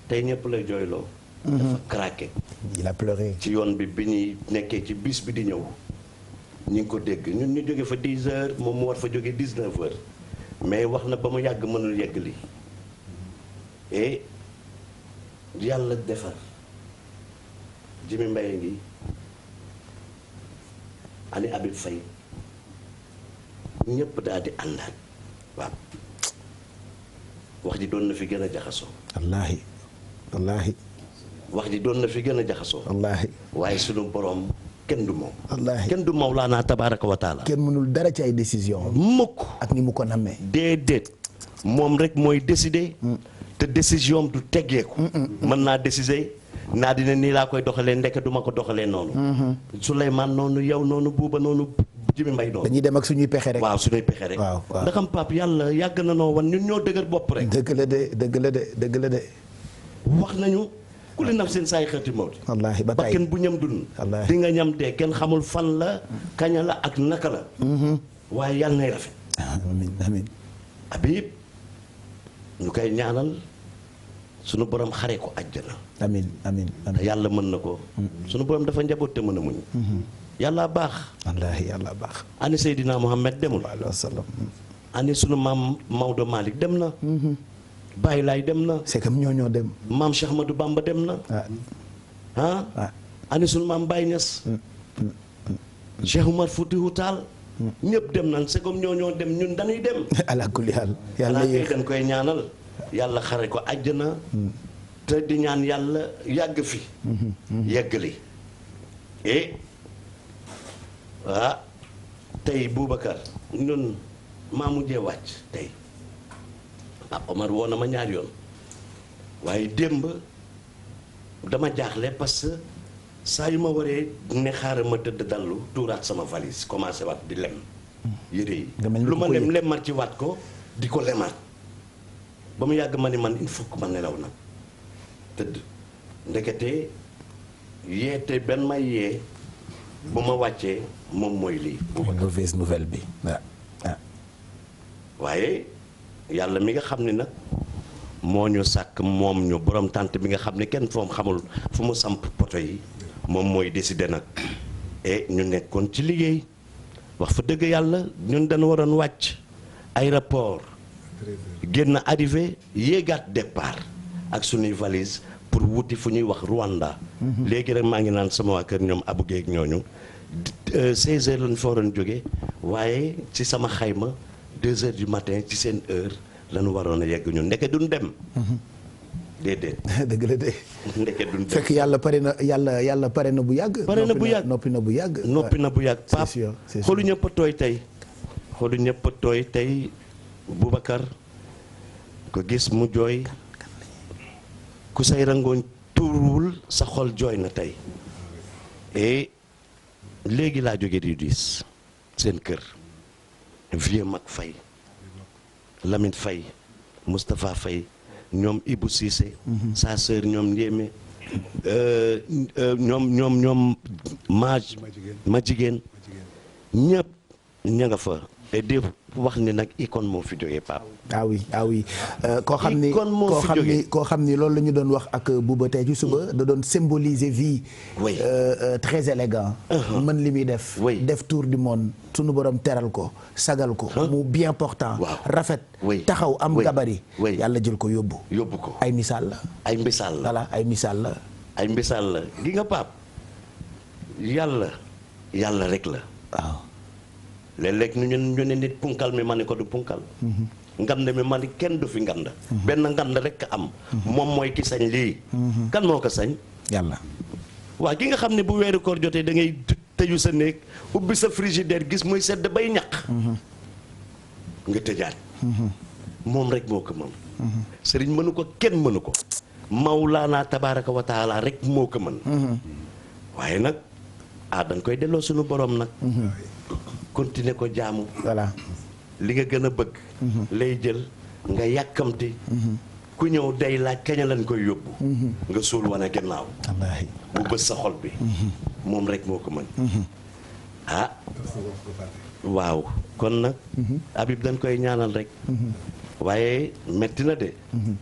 tey ñëpp lay jooyloo dafa craqué il a pleuré ci yoon bi ñuy nekkee ci bis bi di ñëw ñi ngi ko dégg ñun ñu jóge fa 10 heures moom mu war fa jóge 19 heures mais wax na ba mu yàgg mënul yegg li et yàlla defar Jimi Mbaye ngi ani Habib Faye ñëpp daal di àndaat waaw wax ji doon na fi gën a jaxasoo. wallaahi wallaahi. wax ji doon na fi gën a jaxasoo. wallaahi. waaye sunu borom kenn du moom. wallaahi kenn du Mawlaana tabaaraka wa taala. kenn mënul dara ci ay décision mukk ak ni mu ko nammee. déedéet moom rek mooy décider. te décision du teggeeku. mën naa décider naa dina nii laa koy doxalee ndeke duma ko doxalee noonu. Souleymane noonu yow noonu Buuba noonu Jimi Mbaye noonu. dañuy dem ak suñuy pexe rek. waaw suñuy pexe rek. waaw waaw ndax am Pape yàlla yàgg na noo wan ñun ñoo dëgër bopp rek. dëgg la de dëgg la de dëgg la de. wax nañu ku li naf seen saay xeeti mawti. wallaahi ba tey kenn bu ñam dund. wallaahi di nga ñam dee kenn xamul fan la kaña la ak naka la. waaye yàlla nay rafet. amiin amiin. Habib ñu koy ñaanal sunu borom xare ko àjjana. amiin amiin te yàlla mën na ko. sunu borom dafa njaboot te mën a muñ. yàlla baax. wallaahi yàlla baax. ani Seydina Mohamed demul. waaleykum salaam. ani sunu maam Maodo Malick dem na. Baye Laay dem na. c'est comme ñoo dem. maam Cheikh Ahmadou Bamba dem na. ah. ani sunu maam Baye Niass. Cheikh Oumar Foutiyou Tall. ñëpp dem nañ c'est comme ñoo dem ñun dañuy dem. ala kulli haal yàlla yéex yéex dañ koy ñaanal. yàlla xare ko àjjana. te di ñaan yàlla yàgg fi. yeggali. et tey Boubacar ñun maa mujjee wàcc tey. Pape Omar woo na ma ñaar yoon. waaye démb dama jaaxle parce que saa yu ma waree ne xaaral ma tëdd dallu tuuraat sama valise commencé waat di lem. yére yi lu ma lem lemmat ci waat ko di ko lemaat. ba mu yàgg ma ne man il faut que ma nelaw nag tëdd ndekete yeete benn may yee bu ma wàccee moom mooy lii. mauvaise nouvelle bi waaye yàlla mi nga xam ne nag moo ñu sàkk moom ñu borom tànt bi nga xam ne kenn foom xamul fu mu samp poto yi moom mooy décider nag et ñu nekkoon ci liggéey wax fa dëgg yàlla ñun dañu waroon wàcc aéroport génn arrivé yéegaat départ ak suñuy valise pour wuti fu ñuy wax Rwanda. léegi rek maa ngi naan sama waa kër ñoom Abou Guèye ak ñooñu 16 heures lañ fa waroon jóge waaye ci sama xayma 2 heures du matin ci seen heure lañu waroon a yegg ñun ndeke duñ dem. déedéet. dëgg la de. ndeke duñ dem fekk yàlla pare na yàlla pare na bu yàgg. pare na bu yàgg noppi na bu yàgg. noppi na bu yàgg c'est Pape sûr c'est sûr. xoolu ñëpp a tooy tey. xoolu ñëpp a tooy tey Boubacar ko gis mu jooy ku say rangooñ tuurul sa xol jooy na tey et léegi laa jóge di diis seen kër vieux mag Faye Lamine Faye Moustapha Faye ñoom Ibou Cissé sa sœur ñoom Ndiémé ñoom ma jigéen ñëpp ña nga fa et di wax ni nag icône moo fi jógee Pape. ah oui koo xam ni icône moo fi jógee koo xam ni loolu la ñu doon wax ak Bouba tey ci suba da doon symboliser vie. oui très élégant. mën li muy def. oui def tour du monde sunu borom teral ko sagal ko. mu bien portant. waaw rafet. oui taxaw am oui gabari. oui yàlla jël ko yóbbu. yóbbu ko ay misaal la. ay misaal la voilà ay misaal la. ay misaal la gi nga Pape yàlla rek la. waaw. léeg-léeg ñu ne nit punkal mi ma ne ko du punkal. ngand mi ma ne kenn du fi ngand. benn ngand rek am. moom mooy ki sañ lii. kan moo ko sañ. yàlla. waa ki nga xam ne bu weeru koor jotee da ngay tëju sa néeg ubbi sa frigidaire gis muy sedd bay ñaq. nga tëjaat. moom rek moo ko mën. sëriñ mënu ko kenn mënu ko. Mawlaana tabaaraka wa taala rek moo ko mën. waaye nag dañ koy delloo suñu borom nag. continuer ko jaamu. voilà. li nga gën a bëgg. lay jël nga yàkkamti. ku ñëw day laaj kañ lañ koy yóbbu. nga suul wane gannaaw. wallaahi. bu bës sa xol bi. moom rek moo ko mën. waaw kon nag. Habib dañ koy ñaanal rek. waaye metti na de.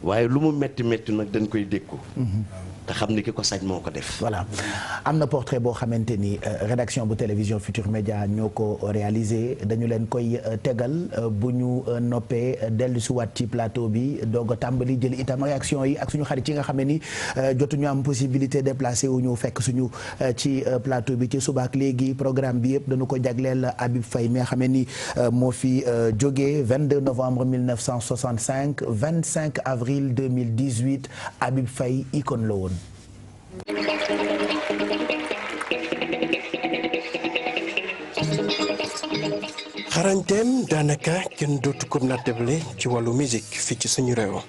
waaye lu mu metti nag dañ koy dékku. te xam ni ki ko sañ moo ko def. voilà am na portrait boo xamante ni rédaction bu télévision Futur Média ñoo ko réalisé dañu leen koy tegal bu ñu noppee dellu si waat ci plateau bi doog a tàmbali jëli itam réaction yi ak suñu xarit yi nga xam ne ni jotuñu am possibilité déplacé wu ñu fekk suñu ci plateau bi ci subaak léegi programme bi yëpp dañu ko jagleel Habib Faye mi nga xam ne ni moo fi jógee 22 novembre 1965 25 avril 2018 Habib Faye icône la woon. xarañteem daanaka kenn dootu ko nattable ci wàllu musique fii ci suñu réew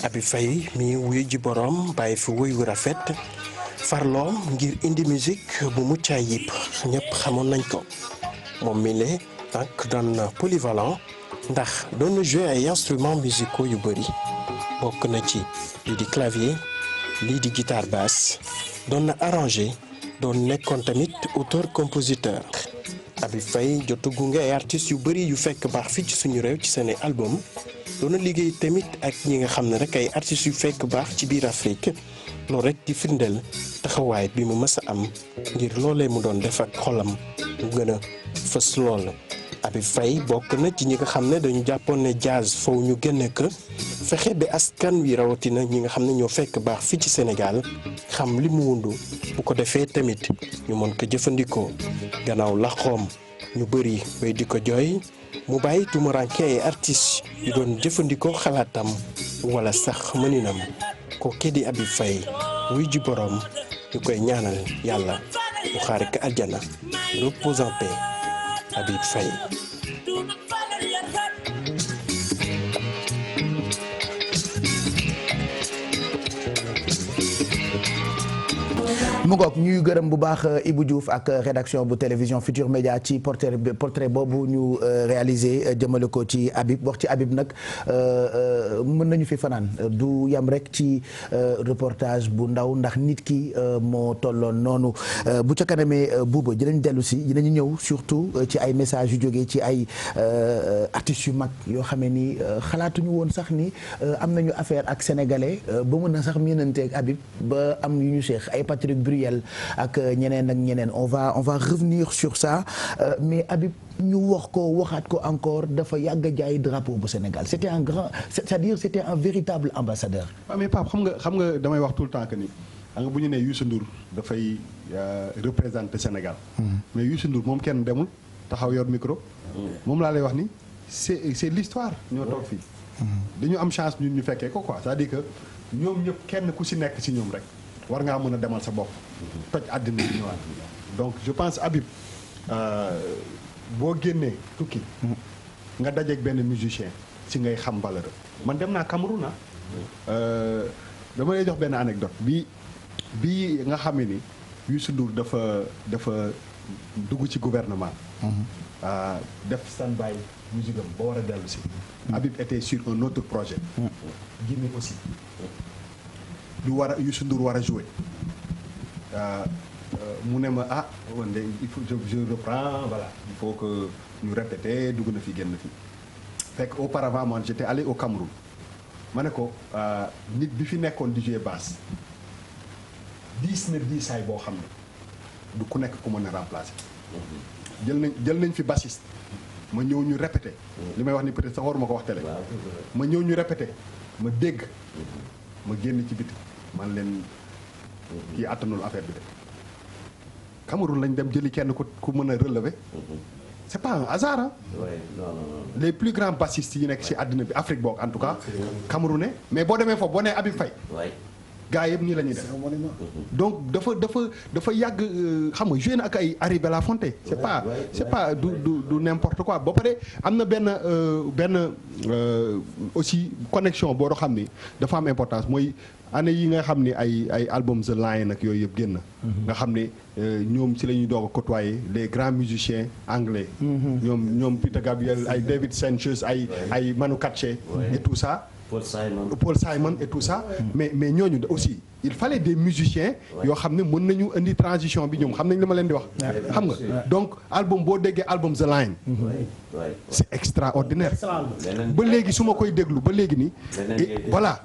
Habib Faye mi wuyu ji boroom bàyyi fi wuy wu rafet farloom ngir indi musique bu mucc ayib ñëpp xamoon nañ ko moom mi le tànk doon polyvalent ndax doon na jouer ay instruments musicaux yu bëri bokk na ci lii di clavier lii di guitare basse doon na arrangé doon nekkoon tamit auteur compositeur Habib Faye jotu gunge ay artistes yu bëri yu fekk baax fii ci suñu réew ci seen album doon na liggéey tamit ak ñi nga xam ne rek ay artistes yu fekk baax ci biir Afrique loolu rek di firndeel taxawaay bi mu mës a am ngir loolee mu doon def ak xolam mu gën a fës lool. Habib Faye bokk na ci ñi nga xam ne dañu jàppoon ne jazz foofu ñu génne ko fexe ba askan wi rawatina ñi nga xam ne ñoo fekk baax fii ci Sénégal xam li mu wundu bu ko defee tamit ñu mën ko jëfandikoo gannaaw laxoom ñu bëri bay di ko jooy mu bàyyi tumuranke ay artistes yu doon jëfandikoo xalaatam wala sax mëninam ko kii di Habib Faye wuy ji boroom ñu koy ñaanal yàlla mu xaare ko aljana repose en paix Habib Faye. mu ngoog ñuy gërëm bu baax Ibou Diouf ak rédaction bu télévision Futur Média ci portrait boobu ñu réalisé jëmale ko ci Habib wax ci Habib nag mën nañu fi fanaan du yam rek ci reportage bu ndaw ndax nit ki moo tolloon noonu bu ca kanamee buuba dinañ dellu si dinañu ñëw surtout ci ay messages yu jógee ci ay artistes yu mag yoo xamee ni xalaatuñu woon sax ni am nañu affaire ak sénégalais ba mën na sax miinanteeg Habib ba am yu ñu seex ay Patrick Bruel ak ñeneen ak ñeneen on va revenir sur ça mais Habib ñu wax ko waxaat ko encore dafa yàgg a jaay drapeau bu Sénégal c'était un grand c'est-à-dire c'était un véritable ambassadeur. waaw mais Pape xam nga damay wax tout le temps que ni xam nga bu ñu nee Youssou Ndour dafay représenter Sénégal. mais Youssou Ndour moom kenn demul taxaw yor micro. moom laa lay wax ni c'est l'histoire ñoo toog fii. dañu am chance ñun ñu fekkee ko quoi c'est-à-dire que ñoom ñëpp kenn ku si nekk si ñoom rek. war ngaa mën a demal sa bopp toj àddina bi ñëwaat donc je pense Habib boo génnee tukki nga dajeeg benn musicien si ngay xam valeur man dem naa Cameroun dama lay jox benn anecdote bi nga xam ni Youssou Ndour dafa dugg ci gouvernement def stand-by musique am ba war a dellu si Habib était sur un autre projet Guinée aussi Youssou Ndour war a jouer mu ne ma man de il faut je reprends voilà il faut que ñu répéter dugg na fi génn fi fekk auparavant man j'étais allé au Cameroun ma ne ko nit bi fi nekkoon di jouer basse diisaay boo xam ne du ku nekk ku mën a remplacer jël nañ fi bassiste ma ñëw ñu répéter li may wax ni peut-être sax waruma ko wax télé ma ñëw ñu répéter ma dégg ma génn ci biti man leen kii attanul affaire bi de Cameroun lañ dem jëli kenn ku mën a relever c'est pas un hasard hein? Ouais, non. Les plus grands bassistes yi nekk ci àddina bi Afrique boog en tout cas camerounais mais boo demee foofu boo nee Habib Faye gaa yëpp nii la ñuy def donc dafa yàgg xam nga joué na ak ay Harry Belafonte c'est pas du n'importe quoi ba pare am na benn aussi connexion boo xam ni dafa am importance mooy année yi nga xam ni ay album The Lion ak yooyu yëpp génn nga xam ne ñoom ci la ñuy doog a côtoyer les grands musiciens anglais ñoom Peter Gabriel ay David Sanchez ay Manu Katché et tout ça Paul Simon et tout ça mais ñooñu aussi il fallait des musiciens yoo xam ne mën nañu indi transition bi ñoom xam nañ li ma leen di wax xam nga donc album boo déggee album The Line c'est extraordinaire ba léegi su ma koy déglu ba léegi nii voilà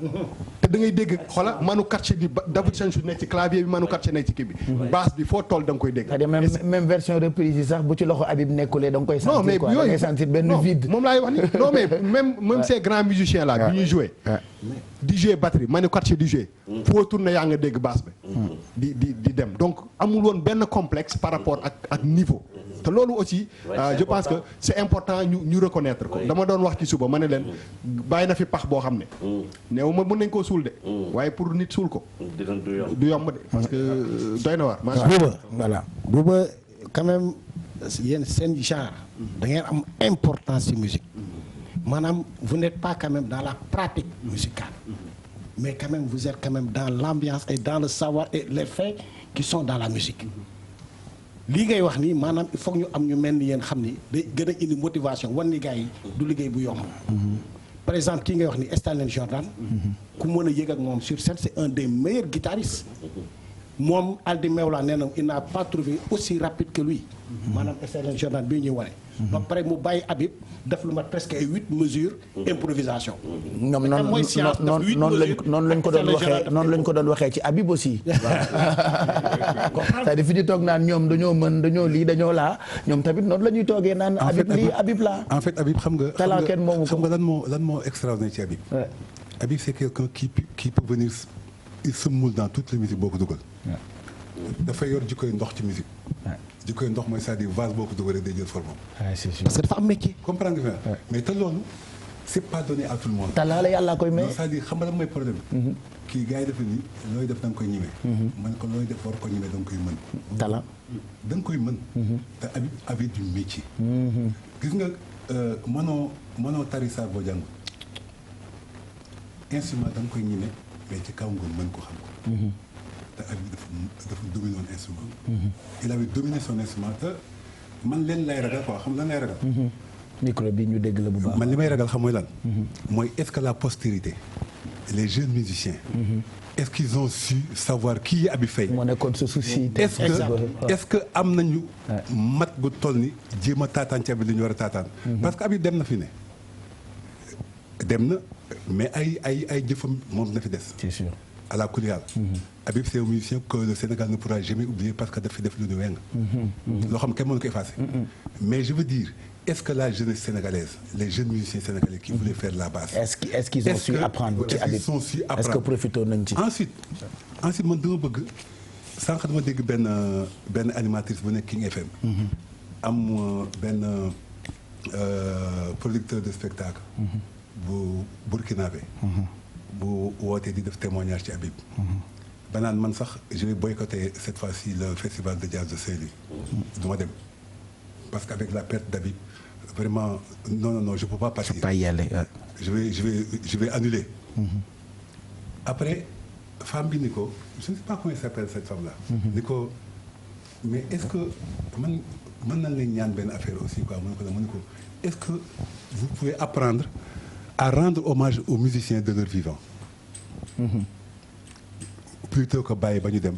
te da ngay dégg xoola Manu Katché di David Sanchou nekk ci clavier bi Manu Katché nekk ci kii bi basse bi foo toll da nga koy dégg même version reprise yi sax bu ci loxo Habib nekkulee da nga koy sentir quoi da ngay sentir benn vide moom laay wax ni non mais même ces grands musiciens là bi ñuy jouer di jouer batterie Manu Katché di jouer foo tourné yaa nga dégg basse bi di dem donc amul woon benn complexe par rapport ak niveau te loolu aussi je pense que c'est important ñu reconnaître ko dama doon wax ci suba ma ne leen bàyyi na fi pax boo xam ne néew ma mën nañ koo suul de waaye pour nit suul ko du yomb de parce que doy na waar Bouba voilà Bouba quand même yéen seen genre da ngeen am importance ci musique maanaam vous n'êtes pas quand même dans la pratique musicale mais quand même vous êtes quand même dans l'ambiance et dans le savoir et les faits qui sont dans la musique lii ngay wax nii maanaam il faut ñu am ñu mel ni yéen xam ni day gën a indi motivation wan ni gars yi du liggéey bu yomb par exemple kii ngay wax ni Stalin Jordan ku mën a yëg ak moom sur scène c'est un des meilleurs guitaristes moom Aldi Mewla nee na il n'a pas trouvé aussi rapide que lui maanaam Stalin Jordan bii ñuy wane ba pare mu bàyyi Habib def lu mat presque ay 8 mesures improvisation ñoom noonu lañ ko doon waxee ci Habib aussi c'est-à-dire fi ñu toog naan ñoom dañoo mën dañoo lii dañoo laa ñoom tamit noonu la ñuy toogee naan Habib lii Habib laa en fait Habib xam nga talent kenn moomu ko xam nga lan moo extraordinaire ci Habib Habib c'est quelqu'un qui peut venir il se moule dans toutes les musiques boo ko dugal dafa yor jikkoy ndox ci musique jikkoy ndox mooy c'est-à-dire vase boo ko dugal rek day jël forme c'est sûr parce que dafa am métier comprendre nga mais te loolu c'est pas donné à tout le monde talent la yàlla koy may c'est-à-dire xam nga lan mooy problème kii gars yi dafa ni looy def da nga koy ñime man ko looy def war ko ñime da nga koy mën talent da nga koy mën te Habib avait du métier gis nga mënoo tari saar boo jàng instrument da nga koy ñime mais ci kaw nga mën ko xam ko te Habib dafa dominer woon instrument il avait dominé son instrument te man leen lay ragal quoi xam lan lay ragal micro bi ñu dégg la bu baax man li may ragal xam mooy lan mooy est-ce que la postérité les jeunes musiciens est-ce qu'ils ont su savoir qui est Habib Faye moo nekkoon sa souci est-ce que am nañu mat gu toll ni jéem a taataan ci Habib li ñu war a taataan parce que Habib dem na fi ne dem na mais ay jëfam moom na fi des c'est sûr à la Koulial Habib c'est un musicien que le Sénégal ne pourra jamais oublier parce que daf fi def lu ñu weng loo xam kenn mënu ko effacer mais je veux dire est-ce que la jeunesse sénégalaise les jeunes musiciens sénégalais qui voulaient faire la basse est-ce qu'ils ont su apprendre ci Habib est-ce que profité nañ ci ensuite man dama bëgg sànq dama dégg benn animatrice bu nekk King FM am benn producteur de spectacle bu burkinabé bu wootee di def témoignage ci Habib banaan man sax je vais boycotter cette fois-ci le festival de jazz de Saint-Louis du ma dem parce qu'avec la perte d'Habib vraiment non je peux pas partir pas y aller je vais annuler après femme bi ni ko je ne sais pas comment elle s'appelle cette femme là ni ko mais est-ce que man mën nañ leen ñaan benn affaire aussi quoi mu ne ko est-ce que vous pouvez apprendre à rendre hommage aux musiciens de leur vivant plutôt que bàyyi ba ñu dem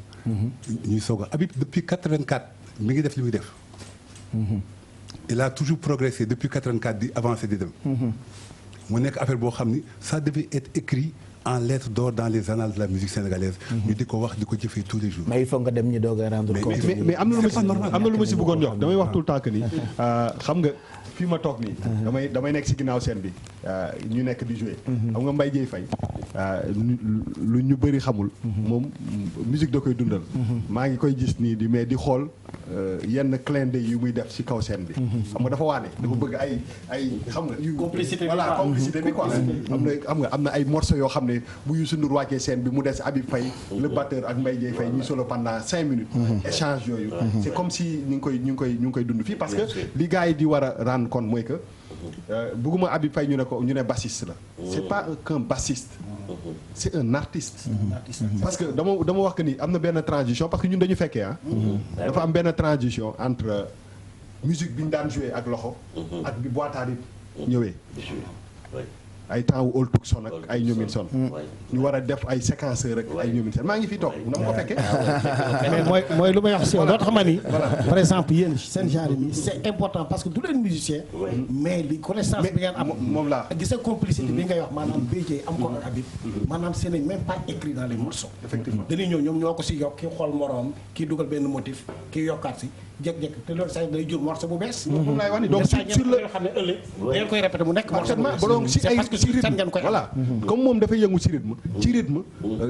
ñuy soog a Habib depuis 84 mi ngi def li muy def il a toujours progressé depuis 84 di avancé di dem mu nekk affaire boo xam ni ça devait être écrit en lettres d'or dans les annales de la musique sénégalaise ñu di ko wax di ko jëfee tous les jours mais il faut nga dem ñu doog a rendre compte mais am na lu ma si bëggoon jox damay wax tout le temps que ni xam nga fii ma toog nii damay nekk si ginnaaw scène bi ñu nekk di jouer xam nga Mbaye Dieye Faye lu ñu bëri xamul moom musique da koy dundal maa ngi koy gis nii mais di xool yenn clin d'œil yu muy def si kaw scène bi xam nga dafa waane dafa bëgg ay xam nga complicité bi quoi am na ay morceaux yoo xam ne bu Youssou Ndour wàccee scène bi mu des Habib Faye le batteur ak Mbaye Dieye Faye ñu solo pendant 5 minutes échange yooyu c'est comme si ñu ngi koy dund fii parce que li gars yi di war a rendre compte mooy que bëgguma Habib Faye ñu ne bassiste la c'est pas qu'un bassiste c'est un artiste parce que dama wax que ni am na benn transition parce que ñun dañu fekkee dafa am benn transition entre musique bi ñu daan jouer ak loxo ak bi boîte à rythme ñëwee ay temps wu old tuk son ak ay ñoomin son ñu war a def ay séquenceur ak ay ñoomin son maa ngi fi toog na ma ko fekkee mais mooy lu may wax si yow loo tax ma ni par exemple yéen seen genre yi c'est important parce que du leen musicien mais li connaissance bi ngeen am moom laa gis nga complicité bi ngay wax maanaam BJ am ko ak Habib maanaam c'est même pas écrit dans les morceaux effectivement dañuy ñëw ñoom ñoo ko si yokk kii xool moroom kii dugal benn motif kii yokkaat si jékki-jékki te loolu sax day jur morceau bu bees moom laay wax ni donc sur le xam ne ëllëg ngeen koy répété mu nekk morceau bu bees donc si ay parce que ngeen koy voilà comme moom dafay yëngu ci rythme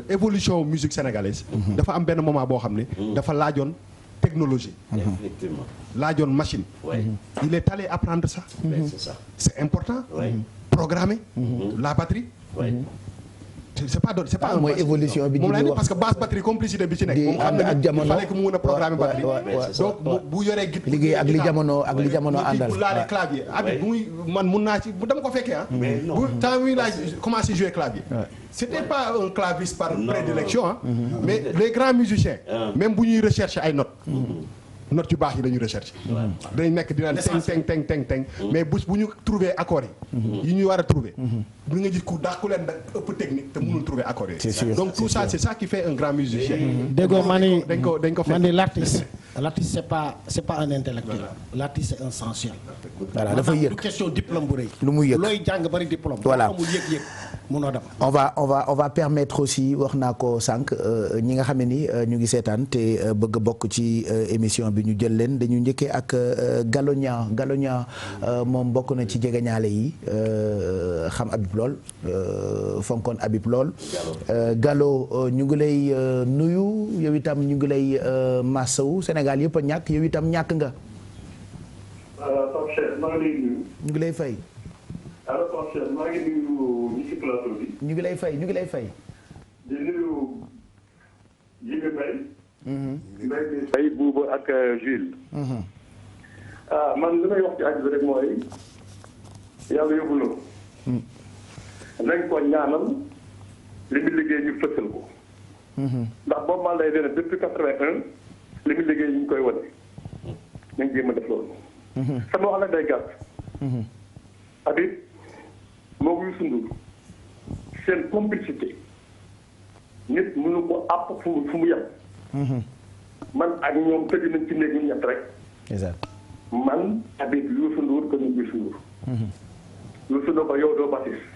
évolution musique sénégalaise dafa am benn moment boo xam ne dafa laajoon technologie effectivement laajoon machine il est allé apprendre ça c'est ça c'est important programmer la batterie c'est pas mooy évolution bi moom lay di parce que basse batterie complicité bi ci nekk di moom xam ànd ak na jamono il fallait que mu mën a programmer batterie donc bu yoree git liggéey ak li jamono àndal bu laalee clavier abi bu muy man mun naa ci bu dama ko fekkee ah bu temps muy laaj commencé jouer clavier c'était pas un claviste par prédilection mais les grands musiciens même bu ñuy rechercher ay notes notes yu baax yi dañuy recherche dañ nekk dina teng mais bu ñu trouver accords yi ñuy war a trouver du nga gis ku daax ku leen da ëpp technique te mënul trouver accords yi donc tout ça c'est ça qui fait un grand musicien déggoo ma ni dañ ko ma ni l'artiste c'est pas un intellectuel l'artiste c'est un sensuel voilà dafa yëg du question diplôme bu rëy lu muy yëg looy jàng bari diplôme voilà amul yëg-yëg mënoo dem on va permettre aussi wax naa ko sànq ñi nga xam ne ni ñu ngi seetaan te bëgg bokk ci émission bi ñu jël leen dañu njëkkee ak Galoña moom bokk na ci jegeñaale yi xam Habib lool fonkoon Habib lool Gallo ñu ngi lay nuyu yow itam ñu ngi lay massawu Sénégal yëpp a ñàkk yow itam ñàkk nga. Pape Cheikh maa ngi lay nuyu. ñu ngi lay fay. allo Pape Cheikh maa ngi nuyu ñi ci plateau bi. ñu ngi lay fay. di nuyu Jibi Mbaye. Mbaye Mbaye Bouba ak Jules. Man li may wax ci àdduna rek mooy yàlla yóbbu na ko. nañ ko ñaanal li mu liggéey ñu fësal ko. ndax boobu maa lay dene depuis 81 li mu liggéey ñu ngi koy wane. nañ jéem a def loolu. sama wax nag day gàtt. Habib moo ko Youssou Ndour seen complicité nit mënu ko àpp fu mu yem. man ak ñoom tëj nañ ci néeg ñu ñett rek. exact man Habib Youssou Ndour que ñu Youssou Ndour. Youssou Ndour ko yow doo bassiste.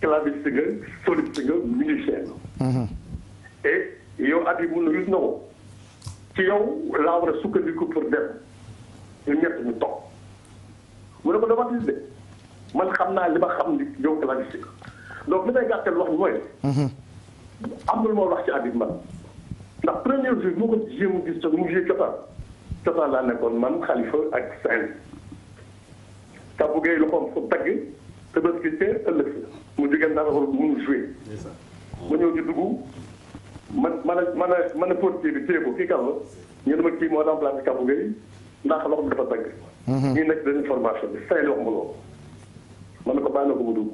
claviste nga soliste nga musicien. et yow Habib mun na Youssou na ko ci yow laa war a sukkandiku pour dem ñu ñett ñu toog. mu ne ko doo bassiste de man xam naa li ma xam ni yow claviste nga donc li may gàttal wax ni mooy. am na lu ma wax ci Habib man. ndax premier jour moo ko jéem a gis mu joué cosaan laa nekkoon man Khalifa ak Saint Kabou Gueye loxoom fa tagg te bés gi see ëllëg si mu jógee dara war mu joué. ma ñëw di dugg man a portier bi téye ko kii kan la ñu ne ma kii moo remplacé Kabou Gueye ndax loxo bi dafa tagg. ñu nekk dañuy formation bi Saint wax ma loolu. man na ko bàyyi na ko mu dugg.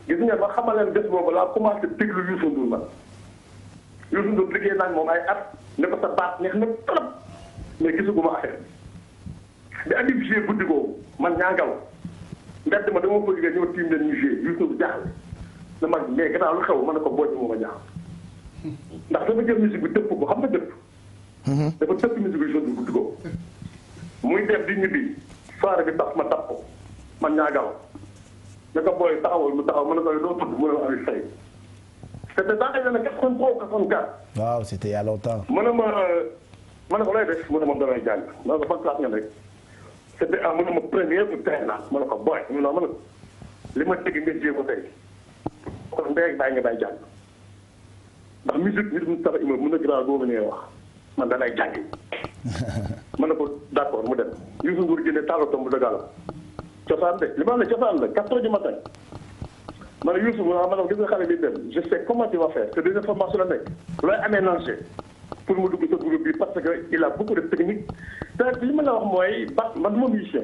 gis nga ba xamal leen bés boobu laa commencé déglu Youssou Ndour man. Youssou Ndour liggéey naa moom ay at ne ko sa baat neex na trop mais gisuguma affaire bi Habib joué guddi googu man ñaangal mbedd ma dama ko liggéey ñëw tiim leen ñu joué Youssou Ndour jaaxle na man mais gannaaw lu xew ma ne ko boo ci moom a jaaxal ndax dafa jël musique bi dëpp ko xam nga dëpp dafa dëpp musique bi Youssou Ndour guddi googu muy def di ñibbi soirée bi tax ma tap ko man ñaangal ne ko booy taxawal mu taxaw ma ne ko doo tudd mu ne ma Habib Faye c'était dans les années 83 ou 84. waaw c'était il y a longtemps. ma ne ko lay def mu ne ma damay jàng ma ne ko ban classe nga nekk c'était mu ne ma première ou terminale ma ne ko booy mu ne ma ne li ma dégg nga jéem a tey kon ndey bàyyi nga bàyyi jàng ndax musique nit mu tax immeuble mën na grand boobu ngay wax man danay jàngi. ma ne ko d'accord mu dem Youssou Ndour génne taalatom bu dëgg cosaan de li ma la cosaan la 4 heures du matin. ma ne Youssou ma ne gis nga xale bi dem je sais comment tu vas faire te des informations la nekk looy aménager pour mu dugg sa groupe bi parce que il a beaucoup de technique te li ma la wax mooy man du ma musicien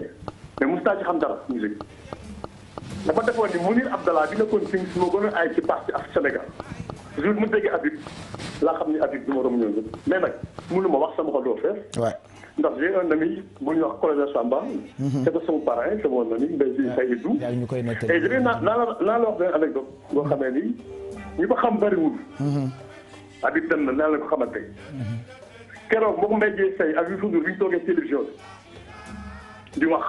mais mos naa ci xam dara musique dafa defoon ni Mounir Abdallah bi nekkoon Sing moo gën a ay ci parti ak Sénégal jour mu déggee Habib laa xam ni Habib du ma romb ñoom ñëpp mais nag mënu ma wax sama xol doo fees. Ouais. ndax j'ai un ami bu ñuy wax colonel Samba. c'est son parrain c'est mon ami Mbaye Sy Faye Dou. yaa ñu koy nettali. et je naa la wax benn anecdote boo xamee ni ñi ko xam bëriwul. Habib dem na naa la ko xamante keroog moo ko Mbaye Sy Faye ak Youssou Ndour bi ñu toogee télévision di wax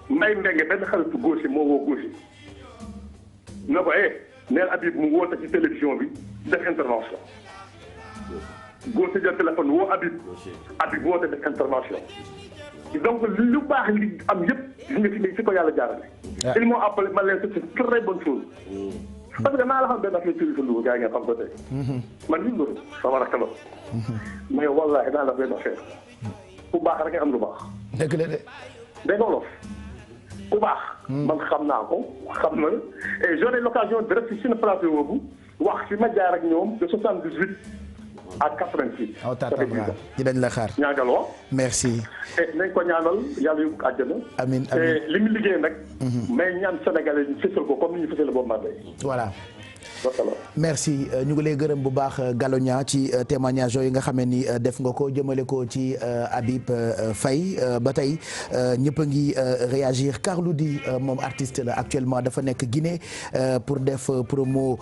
Mbaye Mbengue benn xaritu gauche moo woo gauche na ko neel Habib mu woote ci télévision bi def intervention gauche jël téléphone woo Habib woote def intervention donc lu baax li am yëpp li nga fi ko yàlla jaarale. ils m'ont appelé ma leen c'est une très bonne chose. parce que naa la xam benn affaire ci Youssou Ndour gars yi ngeen xam ko tey. man Youssou Ndour sama rakk la. mais wallaahi naa la benn affaire ku baax rek am lu baax. dëgg la de. dégg nga wolof ku baax. man xam naa ko xam na et j'aurai l'occasion de rester sur le plateau boobu wax fi ma jaar ak ñoom de 78 à 86. aw taataanaa ci dañ la xaar. ñaagaloo. merci. et nañ ko ñaanal yàlla yóbbu ko àjjana. amiin te li mu liggéey nag. mais ñaan Sénégalais ñu fësal ko comme ni ñu fësale boobu maa tey. voilà. merci ñu ngi lay gërëm bu baax Galonia ci témoignage yooyu nga xamee ni def nga ko jëmale ko ci Habib Faye ba tey ñëpp a ngi réagir Carlou D moom artiste la actuellement dafa nekk Guinée pour def promo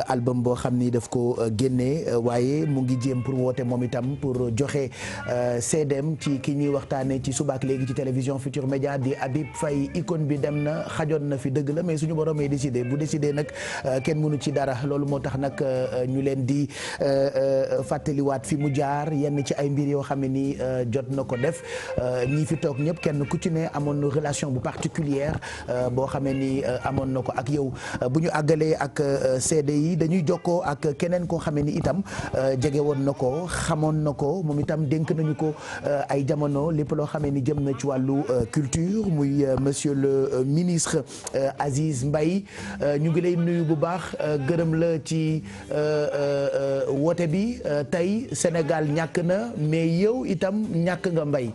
album boo xam ni daf ko génnee waaye mu ngi jéem pour woote moom itam pour joxe CDM ci ki ñuy waxtaanee ci subaak léegi ci télévision Futur Média di Habib Faye icône bi dem na xajoon na fi dëgg la mais suñu borom ay décidé bu décidé nag kenn mënu ci dara loolu moo tax nag ñu leen di fàttaliwaat fi mu jaar yenn ci ay mbir yoo xam ne ni jot na ko def ñii fi toog ñëpp kenn ku ci ne amoon na relation bu particulière boo xamee ni amoon na ko ak yow bu ñu àggalee ak CD yi dañuy jokkoo ak keneen koo xamee ni itam jege woon na ko xamoon na ko moom itam dénk nañu ko ay jamono lépp loo xamee ni jëm na ci wàllu culture muy monsieur le ministre Aziz Mbaye ñu ngi lay nuyu bu baax gërëm la ci woote bi tey Sénégal ñàkk na mais yow itam ñàkk nga Mbaye.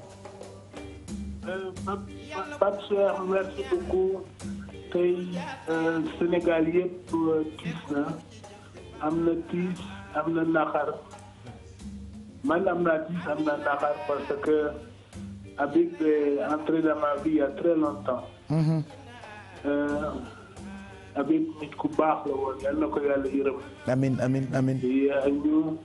Pape Cheikh merci beaucoup tey Sénégal yëpp tiis na am na tiis am na naqar man am naa tiis am na naqar parce que Habib est entré dans ma vie il y a très longtemps. Habib nit ku baax la woon yal na ko yàlla yërëm. amiin amiin amiin. ñu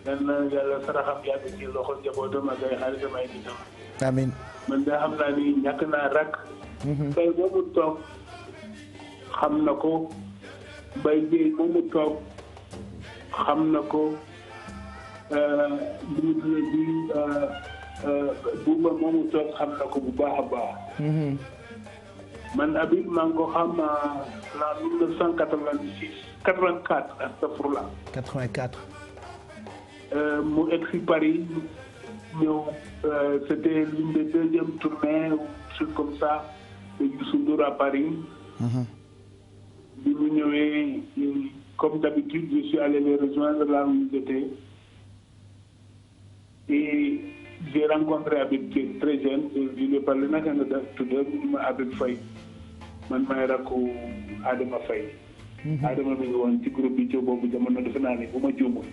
yal na yàlla saraxam yàgg ci loxo njabootam ak ay xaritam ay nitam. amiin. man de xam naa ni ñàkk naa rak. tey moomu toog xam na ko Mbaye Guèye moomu toog xam na ko li mu tudd di Bouba moomu toog xam na ko bu baax a baax. man Habib maa ngi ko xam en 1986 84 astafurlah. 84. mu egg si Paris ñëw c'était l'une des deuxièmes tournées ou chose comme ça de Youssou Ndour à Paris. bi mu ñëwee comme d'habitude je suis allé les rejoindre là où ils étaient et j'ai rencontré Habib qui est très jeune je lui ai parlé naka nga def tudd ma Habib Faye. man maay rakku Adama Faye. Adama mi ngi woon ci groupe bi ci boobu jamono defe naa ni bu ma juumul.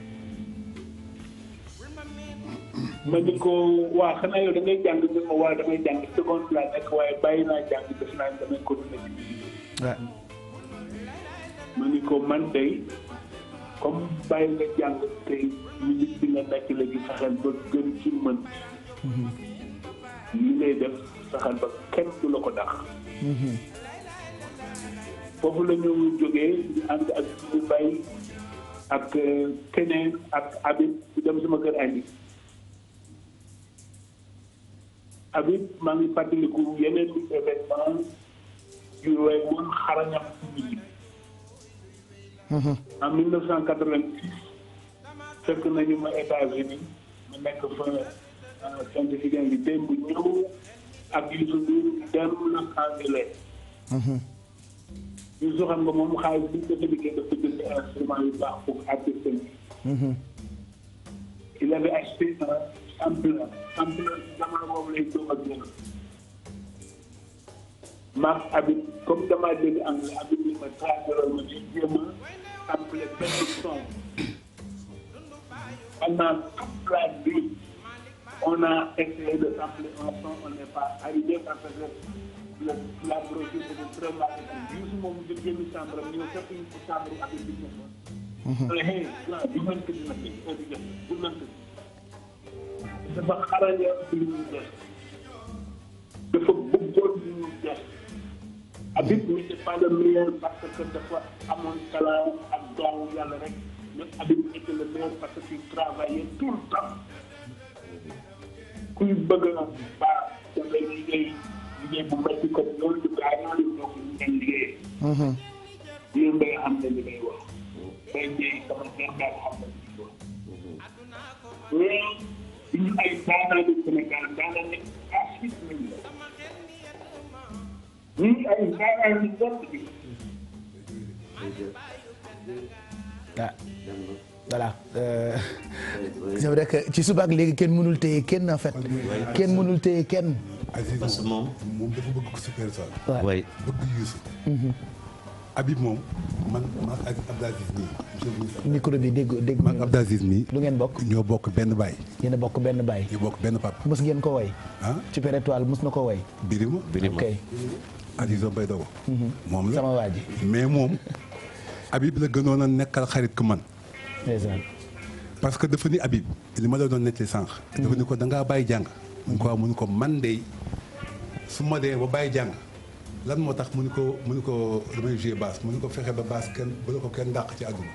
ma ni ko waa xanaa yow da ngay jàng ni ma waa damay jàng seconde laa nekk waaye bàyyi naa jàng def naa ni damay continuer ci musique. ma ni ko man tey comme bàyyi nga jàng tey musique bi nga nekk léegi fexeel ba gën ci mën. li ngay def fexeel ba kenn du la ko dàq. foofu la ñu jógee ñu ànd ak suñu bay ak keneen ak Habib bu dem sama kër andi Habib maa ngi fàttaliku yeneen événement yu way woon xarañam ci musique en 1986 fekk nañu ma États-Unis ma nekk fa scientifique invité bu ñëw ak Youssou Ndour dem Los Angeles. Youssou xam nga moom xaalis bi ñu ko liggéey dafa jënd instrument yu baax pour artiste yi. il avait acheté un ampleur jamono boobu lay doog a génn. maak Habib comme damaa dégg anglais Habib bi ma traduire ma di jéem a sampler benn son pendant toute la nuit on a essayé de sampler un son on n'est pas arrivé parce que la brochure c'était très mal Youssou moom mu génn chambre am ñëw fekk ñu ci chambre avec bi ñu hey waaw du mën tëdd nag dañ ko di def du mën tëdd dafa xaraña ci li ñuy def dafa bëggoon li ñuy def Habib n'était pas le meilleur parce que dafa amoon talent ak doomu yàlla rek mais Habib était le meilleur parce qu'il travaillait tout le temps kuy bëgg a baax dafay liggéey bu métti comme loolu du gaa ñoo ñoo ko ñu liggéeyee yéen bay xam ne li may wax bay jëy sama jarbaat xam ne li may wax mais ñu ay daanaa du Sénégal daanaa nekk assis nañ la ñii ay daanaa du bokk bi voilà c'est vrai que ci suba ak léegi kenn mënul téye kenn en fait kenn mënul téye kenn parce que moom dafa bëgg ko Super Étoile bëgg Youssou Habib moom man ak Abdou Aziz nii monsieur le ministre micro bi dégg man Abdou Aziz nii lu ngeen bokk ñoo bokk benn baay yéen a bokk benn baay ñoo bokk benn papa mos ngeen ko woy ah Super Étoile mos na ko woy Birima ok Aziz Bay Dogo moom la sama waa ji mais moom Habib la gënoon a nekkal xarit ku man parce que dafa ni Habib li ma la doon nettali sànq dafa ni ko da ngaa bàyyi jàng mu ni ko man de su ma dee ba bàyyi jàng lan moo tax mu ni ko damay jouer basse mu ni ko fexe ba basse kenn ba la ko kenn dàq ci àdduna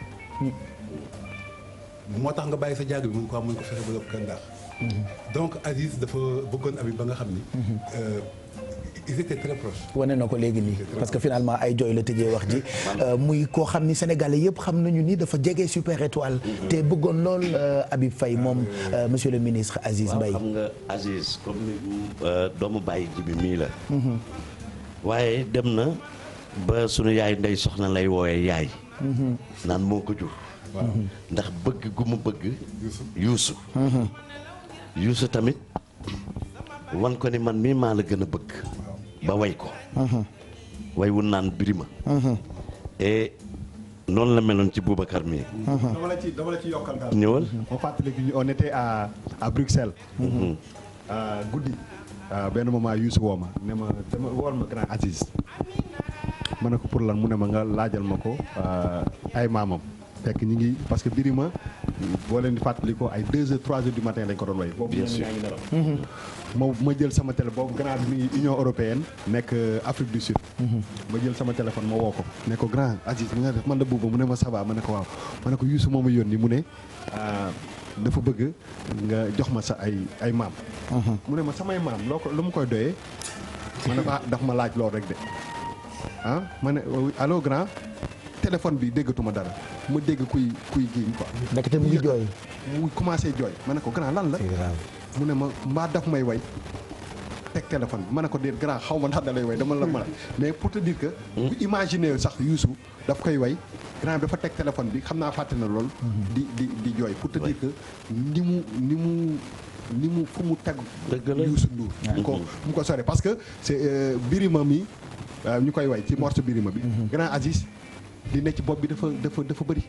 moo tax nga bàyyi sa jàng bi mu ni ko fexe ba la ko kenn dàq donc Aziz dafa bëggoon Habib ba nga xam ni ils étaient très proches. wane na ko léegi nii parce que finalement ay jooy la tëjee wax ji muy koo xam ni sénégalais yëpp xam nañu ni dafa jege Super Étoile te bëggoon lool Habib Faye moom monsieur le ministre Aziz Mbaye xam nga Aziz comme ni doomu bàyyi ji bi mii la waaye dem na ba sunu yaay ndey soxna lay wooyee yaay naan moo ko jur ndax bëgg gu mu bëgg Youssou Youssou tamit wan ko ni man mii maa la gën a bëgg ba way ko way wun naan Birima et noonu la meloon ci Boubacar mii dama la ci yokkal dara ñëwal moo fàttali on était à Bruxelles guddi benn moment Youssou woo ma ne ma dama wool ma grand Aziz ma ne ko pour lan mu ne ma nga laajal ma ko ay maamam fekk ñi ngi parce que Birima boo leen di fàttali ko ay 2 heures 3 heures du matin lañ ko doon way boobu ñaa ngi nelaw ma jël sama téléphone boobu grand bi mi ngi Union européenne nekk Afrique du Sud ma jël sama téléphone ma woo ko ne ko grand Aziz mi nga def man la Bouba mu ne ma ça va ma ne ko waaw ma ne ko Youssou moo ma yónni mu ne dafa bëgg nga jox ma sa ay maam mu ne ma samay maam lu mu koy doyee ma ne ko daf ma laaj lool rek de ma ne allo grand téléphone bi déggatuma dara ma dégg kuy giiñ quoi ndekete mu ngi jooy mu commencé jooy ma ne ko grand lan la mu ne ma mbaa daf may way teg téléphone bi ma ne ko déet grand xaw ma ndax da lay way dama la mën a mais pour te dire que bu imaginer sax Youssou daf koy way grand bi dafa teg téléphone bi xam naa fàtte na lool di jooy pour te dire que ni mu fu mu teg Youssou Ndour mu ko sore parce que c'est Birima mi ñu koy way ci morceau Birima bi grand Aziz li ne ci bopp bi dafa bëri.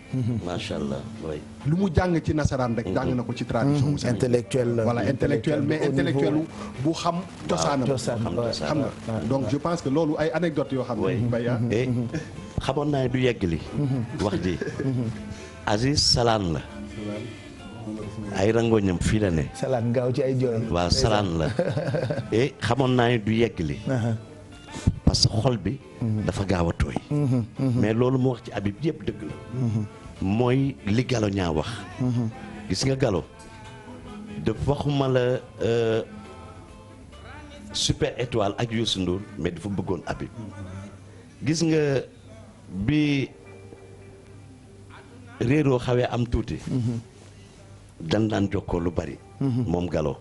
macha allah oui. lu mu jàng ci nasaraan rek jàng na ko ci tradition. intellectuel voilà intellectuel mais intellectuel bu xam cosaanam. xam nga donc je pense que loolu ay anecdotes yoo xam ne. Mbaye xamoon naa du yegg li wax ji Aziz salaan la. ay rangoñam fii la ne. salaan gaaw ci ay jooy. waaw salaan la et xamoon naa du yegg li parce que xol bi dafa gaaw a tooy mais loolu mu wax ci Habib yëpp dëgg la mooy li Galo ñaa wax gis nga Galo dafa waxuma la Super Étoile ak Youssou Ndour mais dafa bëggoon Habib gis nga bi réeroo xawee am tuuti dan daan jokkoo lu bari moom Galo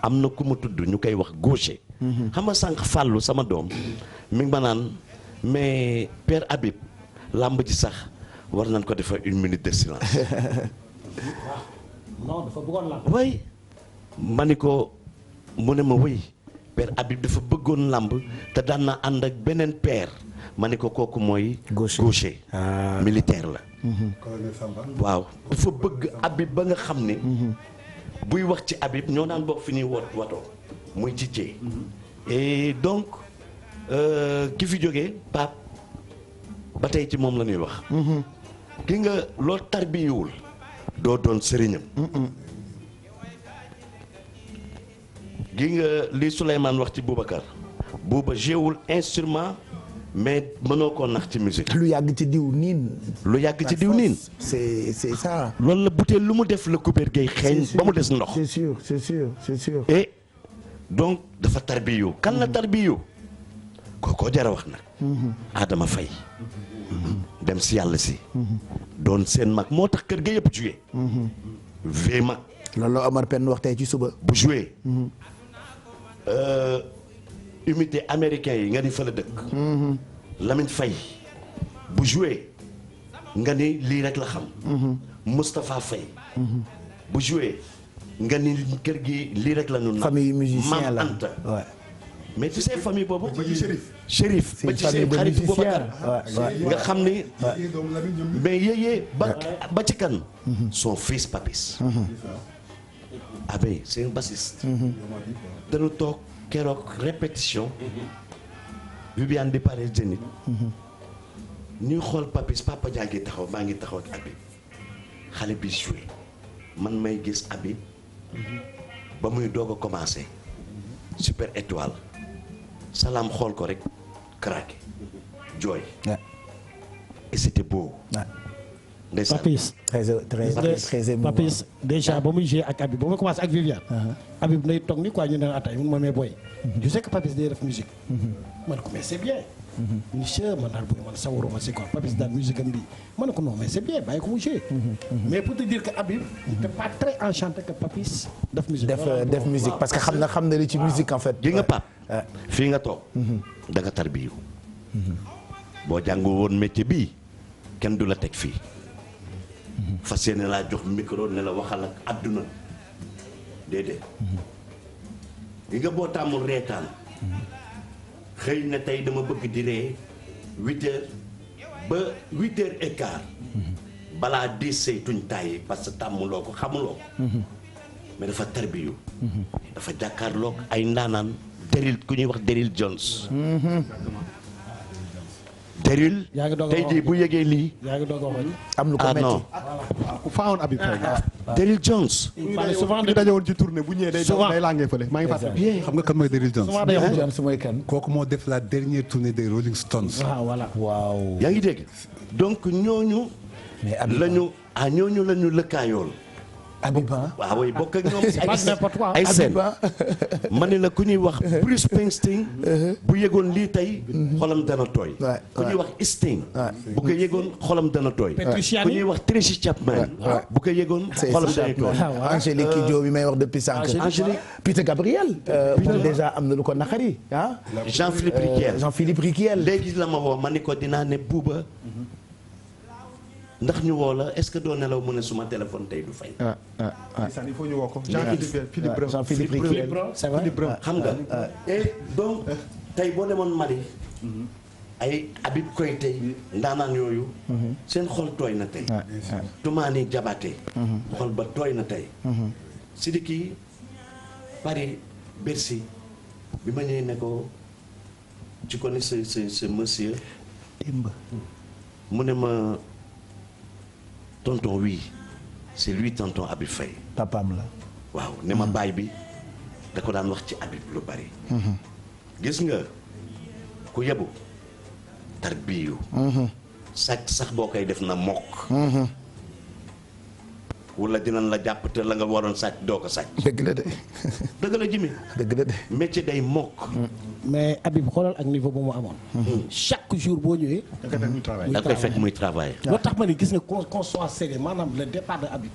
am na ku ma tudd ñu koy wax gaucher xam nga sànq fàllu sama doom mi ngi ma naan mais père Habib làmb ji sax war nañ ko defar 1 minute de silence. non dafa bëggoon làmb. oui ma ni ko mu ne ma oui père Habib dafa bëggoon làmb te daan na ànd ak beneen père ma ne ko kooku mooy gaucher militaire la colonel Samba. waaw dafa bëgg Habib ba nga xam ne buy wax ci Habib ñoo naan bokk fi ñuy watoo muy ci cee et donc ki fi jógee Pape ba tey ci moom la ñuy wax ki nga loolu tarbiyuwul doo doon sëriñam gi nga li Souleymane wax ci Boubacar Bouba jéewul instrument mais mënoo koo nax ci musique lu yàgg ci diw niin. lu yàgg ci diw niin c'est ça. loolu la butéel lu mu def la kubéer gay xeeñ ba mu des ndox c'est sûr. et donc dafa tarbiyu kan la tarbiyu kookoo jara wax nag Adama Faye dem si yàlla si doon seen mag moo tax kër ga yëpp joué v mag loolu la Omar Pène wax tey ci suba bu joué unité américain yi nga ni fa la dëkk Lamine Faye bu joué nga ni lii rek la xam Moustapha Faye bu joué nga ni kër gi lii rek la ñu naan famille musicien la Mam Anta ouais. mais tu sais famille boobu Chérif. ba ci seen xaritu Boubacar nga xam ni mais yéyee ba ci kan son fils Papis abe c'est un bassiste dañu toog keroog répétition Viviane di pare Zénith ñuy xool Papis Papa Dia ngi taxaw maa ngi taxaw ak Habib xale bi joué man may gis Habib ba muy doog a commencé super étoile salaam xool ko rek craqué jooy et c'était beau ndeysaan Papis très émouvant. Papis déjà ba muy joué ak Habib ba muy commencé ak Viviane Habib day toog ni quoi ñu ne atay mun ma mee booy je sais que Papis day def musique man ko mais c'est bien monsieur man daal bëgg man sawaruma c'est quoi Papis daal musique am bi man ko non mais c'est bien bàyyi ko mu joué mais pour te dire que Habib n'était pas très enchanté que Papis def musique def musique parce que xam na li ci musique en fait. gi nga pap fii nga toog da nga tarbiyu boo jàngu woon métier bii kenn du la teg fii fas yéene laa jox micro ne la waxal ak àdduna déedéet gi nga boo tàmmul reetaan xëy na tey dama bëgg di ree 8 heures ba 8 heures et quart balaa 10 say tuñ tàyyi parce que tàmmuloo ko xamuloo ko mais dafa tarbiyu dafa jàkkaarloog ay ndaanaan Daryl ku ñuy wax Daryl Jones Daryl tey jii bu yëgee lii yaa ngi doog a wax am lu ko metti non ku faawoon Habib Faye Daryl Jones souvent di dajewoon ci tournée bu ñëwee day langee fële maa ngi fàttali xam nga kan mooy Daryl Jones. Jones mooy kan. kooku moo def la dernière tournée des Rolling Stones. voilà waaw. yaa ngi dégg donc ñooñu mais Habib lañu ñooñu la ñu lëkkaayool Habib waaw way bokk ak ñoom pas ay scène ma ne la ku ñuy wax Bruce Springsteen bu yëgoon lii tey xolam dana tooy ku ñuy wax Sting bu ko yëgoon xolam dana tooy ku ñuy wax Tracy Chapman bu ko yëgoon xolam dana tooy Angélique Kidjo bi may wax depuis sànq. Angélique Peter Gabriel. moom déjà am na lu ko naqari ah. Jean-Philippe Riquiel Jean-Philippe Riquiel. léegi la ma woo ma ne ko dinaa ne buuba ndax ñu woo la est-ce que doo nelaw mu ne suma téléphone tey du fay. il faut ñu woo ko Jean-Philippe Brun Jean-Philippe Riquiel. c'est vrai xam nga et donc tey boo demoon Mali ay Habib Koité ndaanaan yooyu seen xol tooy na tey Toumani Diabaté xol ba tooy na tey Sidiki Paris Bercy bi ma ñëwee ne ko tu connais ce monsieur mu ne ma tonton oui c'est lui tonton Habib Faye papaam la. waaw ne ma baay bi da ko daan wax ci Habib lu bari gis nga ku yebu tarbiyu sax boo koy def na mokk wala dinañ la jàpp te la nga waroon sàcc doo ko sàcc dëgg la de. dëgg la jimi dëgg la de. métier day mokk mais Habib xoolal ak niveau bu mu amoon chaque jour boo ñëwee da koy fekk muy travail loo tax ma ni gis nga qu'on soit sérieux maanaam le départ de Habib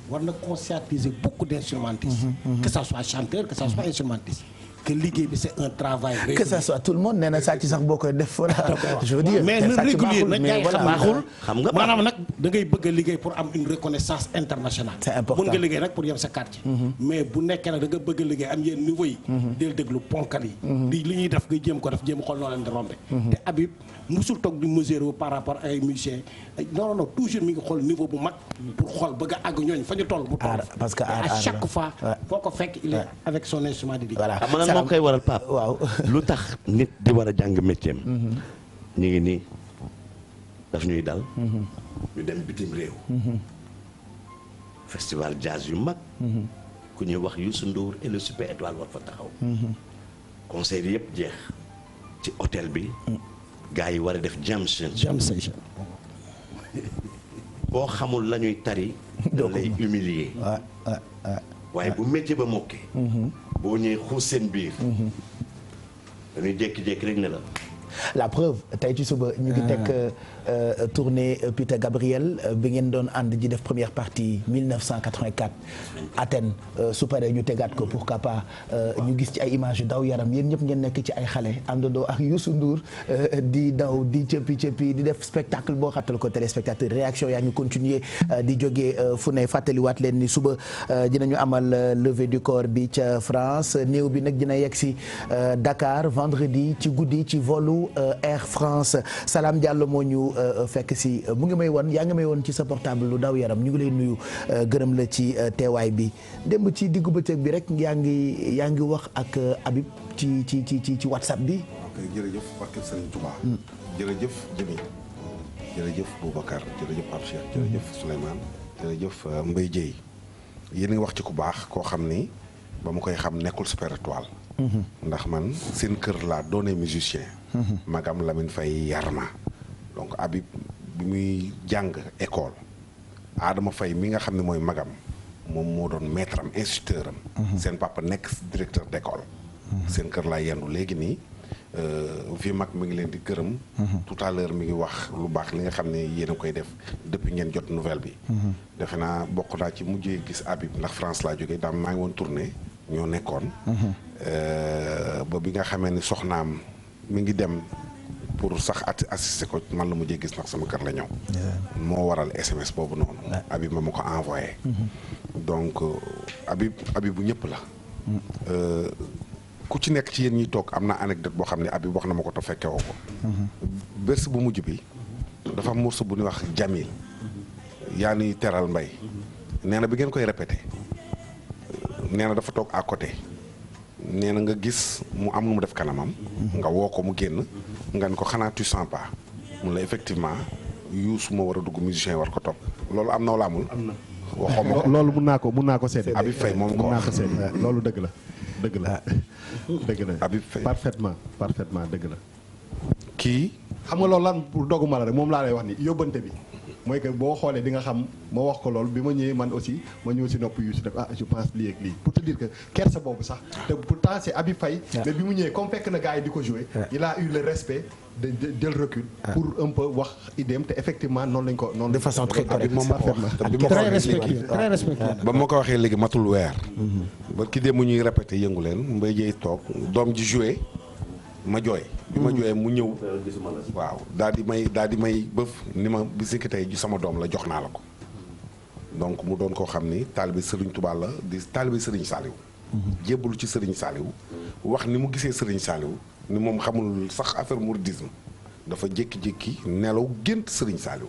war na conscientiser beaucoup d'instrumentistes que ça soit chanteur que ça soit instrumentiste que liggéey bi c'est un travail régulier. Que ça soit tout le monde nee na sàcc sax boo koy def voilà. je veux dire mais le régulier nag ngay xam baaxul. xam nga maanaam nag da ngay bëgg a liggéey pour am une reconnaissance internationale. c'est important mën nga liggéey nag pour yem sa quartier. mais bu nekkee nag da nga bëgg a liggéey am yenn niveau yi. del déglu ponkal yi. li ñuy def nga jéem ko def jéem xool noo leen di rombe. te Habib musul toog di mesurer par rapport ay musiciens non non toujours mi ngi xool niveau bu mag. pour xool bëgg a àgg ñooñ fa ñu toll. bu toll parce que à chaque fois. foo ko fekk il est avec son instrument di liggéey. voilà xam nga moo koy waral Pape. waaw lu tax nit di war a jàng métier am. ñu ngi nii daf ñuy dal. ñu dem bitim réew. festival jazz yu mag. ku ñuy wax Youssou Ndour et le Super Étoile war fa taxaw. concert yëpp jeex ci hôtel bi. gars yi war a def jam session. boo xamul la ñuy tari. da lay humilier. waaye bu métier ba mokkee. boo ñëwee xuus seen biir. dañuy jékki-jékki rek ne la. la preuve tey ci suba ñu ngi teg tournée Peter Gabriel bi ngeen doon ànd ji def première partie 1984 Athènes su paree ñu tegaat ko pourquoi pas ñu gis ci ay images yu daw yaram yéen ñëpp ngeen nekk ci ay xale àndandoo ak Youssou Ndour di daw di cëppi di def spectacle boo xatal ko téléspectateur réaction yaa ngi continuer di jógee fu ne fàttaliwaat leen ni suba dinañu amal levée du corps bi ca France néew bi nag dina yegg si Dakar vendredi ci guddi ci volu Air France Salam Diallo moo ñu fekk si mu ngi may won yaa ngi may won ci sa portable lu daw yaram ñu ngi lay nuyu gërëm la ci teewaay bi démb ci diggu bëccëg bi rek yaa ngi wax ak Habib ci WhatsApp bi. ok jërëjëf barke Serigne Touba. jërëjëf Jëmi jërëjëf Boubacar jërëjëf Pape Cheikh jërëjëf Souleymane jërëjëf Mbaye Dieye yéen a ngi wax ci ku baax koo xam ni ba mu koy xam nekkul Super Étoile. ndax man seen kër laa doonee musicien. magam Lamine Faye yar ma donc Habib bi muy jàng école Adama Faye mi nga xam ne mooy magam moom moo doon maître am instituteur am. seen papa nekk directeur d'école. seen kër laa yendu léegi nii vie mag mi ngi leen di gërëm. tout à l'heure mi ngi wax lu baax li nga xam ne yéen a koy def depuis ngeen jot nouvelle bi. defe naa bokk naa ci mujjee gis Habib ndax France laa jógee daam maa ngi woon tournée ñoo nekkoon. ba bi nga xamee ni soxnaam mi ngi dem pour sax assister ko man la mujjee gis ndax sama kër la ñëw. moo waral SMS boobu noonu. Habib ma ko envoyé. donc Habib bu ñëpp la. ku ci nekk ci yéen ñi toog am na anecdote boo xam ne Habib wax na ma ko te fekke woo ko. bés bu mujj bi dafa am morceau bu ñuy wax Jamil. yaa nuy teral mbay. nee na bi ngeen koy répété. nee na dafa toog à côté. nee na nga gis mu am nu mu def kanamam. nga woo ko mu génn. nga ne ko xanaa tu sens pas. mun la effectivement Youssou ma war a dugg musicien war ko topp loolu am na wala amul. am na waxoo ma ko loolu mun naa ko seede. Habib Faye moom ko mun naa ko wax seede loolu dëgg la. dëgg la Habib Faye parfaitement dëgg la. kii. xam nga loolu lan pour doguma la rek moom laa lay wax ni yóbbante bi mooy que boo xoolee di nga xam ma wax ko loolu bi ma ñëwee man aussi ma ñëw si nopp Youssou def je pense lii ak lii pour te dire que kersa boobu sax te pourtant c'est Habib Faye mais bi mu ñëwee comme fekk na gars yi di ko jouer il a eu le respect de le recul pour un peu wax idéem te effectivement noonu lañ ko noonu de façon très correcte moom très respectueux très respectueux. ba ma ko waxee léegi matul weer. ba ki dem mu ñuy répété yëngu leen Mbaye Dieye toog doom ji joué ma jooy. bi ma jooyee mu ñëw. waaw daal di may bëf ni ma bisiki tey ji sama doom la jox naa la ko. donc mu doon koo xam ni taalibe Serigne Touba la di taalibe Serigne Saliou. jébbalu ci Serigne Saliou. wax ni mu gisee Serigne Saliou ni moom xamul sax affaire mouridisme dafa jékki-jékki nelaw gént Serigne Saliou.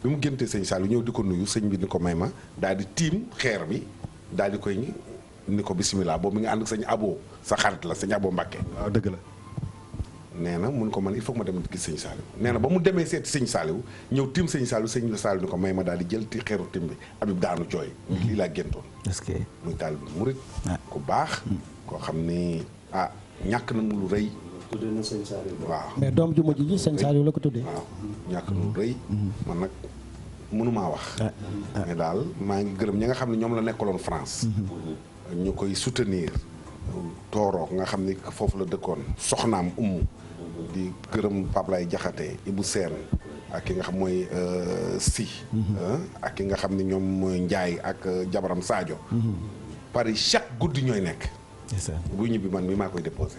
bi mu géntee Serigne Saliou ñëw di ko nuyu sëñ bi ni ko may ma daal di tiim xeer bi daal di koy ni ko bisimilah boobu mi ngi ànd ak sëñ Abo sa xarit la sëñ Abo Mbàkke. waaw dëgg la. nee na mun ko man il faut que ma dem gis sëñ Saliou nee na ba mu demee seeti sëñ Saliou ñëw tim sëñ Saliou sëñ la Saliou ni ko may ma daal di jël ti xeeru tim bi Habib daanu jooy. lii laa géntoon. est-ce que muy taal bi murit ku baax. koo xam ni ñàkk na mu lu rëy. tuddee na sëñ Saliou. waaw mais doom ju mujj ji sëñ Saliou la ko tuddee. waaw ñàkk na lu rëy. man nag mënumaa wax. mais daal maa ngi gërëm ñi nga xam ne ñoom la nekkaloon France. ñu koy soutenir. Tooro nga xam ni foofu la dëkkoon soxnaam di gërëm Pape Lay Jaxate Ibou Sène ak ki nga xam mooy si ak ki nga xam ni ñoom mooy Njaay ak jabaram Sadio Paris chaque guddi ñooy nekk buy ñibbi man mi maa koy déposé.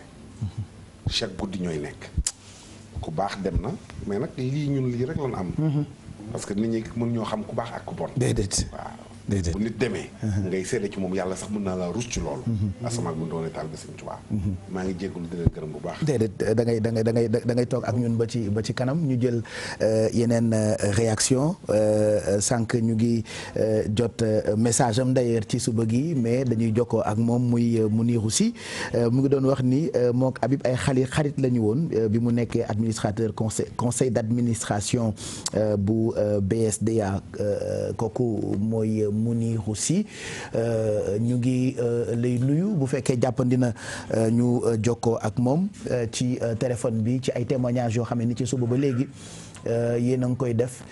chaque guddi ñooy nekk. ku baax dem na mais nag lii ñun lii rek lañ am. parce que nit ñi mën ñoo xam ku baax ak ku bon. déedéet waaw. déedéet bu nit demee. ngay seede ci moom yàlla sax mën naa la rus ci loolu. asamaak bu doonee taal bi Sëñ Tuubaa. maa ngi jégalu di leen gërëm bu baax. déedéet da ngay toog ak ñun ba ci kanam ñu jël yeneen réaction sànq ñu ngi jot message am d'ailleurs ci suba gi mais dañuy jokkoo ak moom muy Mounirou Sy mu ngi doon wax ni mook Habib ay xarit la ñu woon bi mu nekkee administrateur conseil d'administration bu BSDA kooku mooy Mounirou Sy ñu ngi lay nuyu bu fekkee jàppandi na ñu jokkoo ak moom ci téléphone bi ci ay témoignages yoo xam ne ni ci suba ba léegi yéen a ngi koy def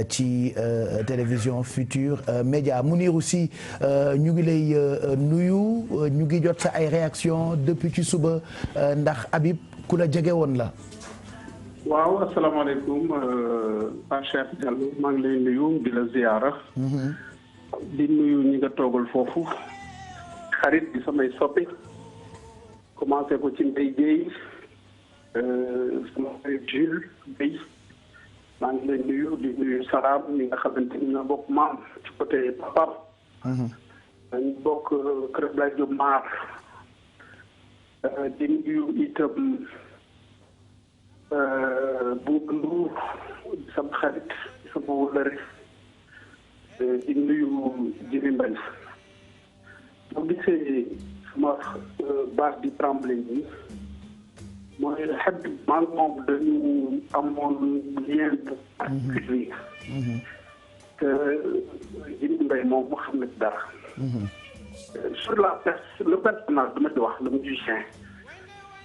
ci télévision Futur Média. Mounirou Sy ñu ngi lay nuyu ñu ngi jot sa ay réaction depuis ci suba ndax Habib ku la jege woon la. waaw asalaamaaleykum Pape Cheikh Diallo maa ngi lay nuyu di la ziyaara. di nuyu ñi nga toogal foofu xarit di samay soppi commencé ko ci Mbaye Guèye sama xarit Jules Guèye maa ngi lay nuyu di nuyu Salam ñi nga xamante ni ñoo bokk maam ci côté papa ñu bokk Kër Blaye Diop Maar di nuyu itam Bouba Ndour di sama xarit di sama wëllëre di nuyu Jiri Mbaye boo gisee sama base di tremblé yi mooy Habib maa ngi moom dañu amoon lien bu particulier te Jiri Mbaye moom mu xam ne dara sur le personnage dama ci wax le musicien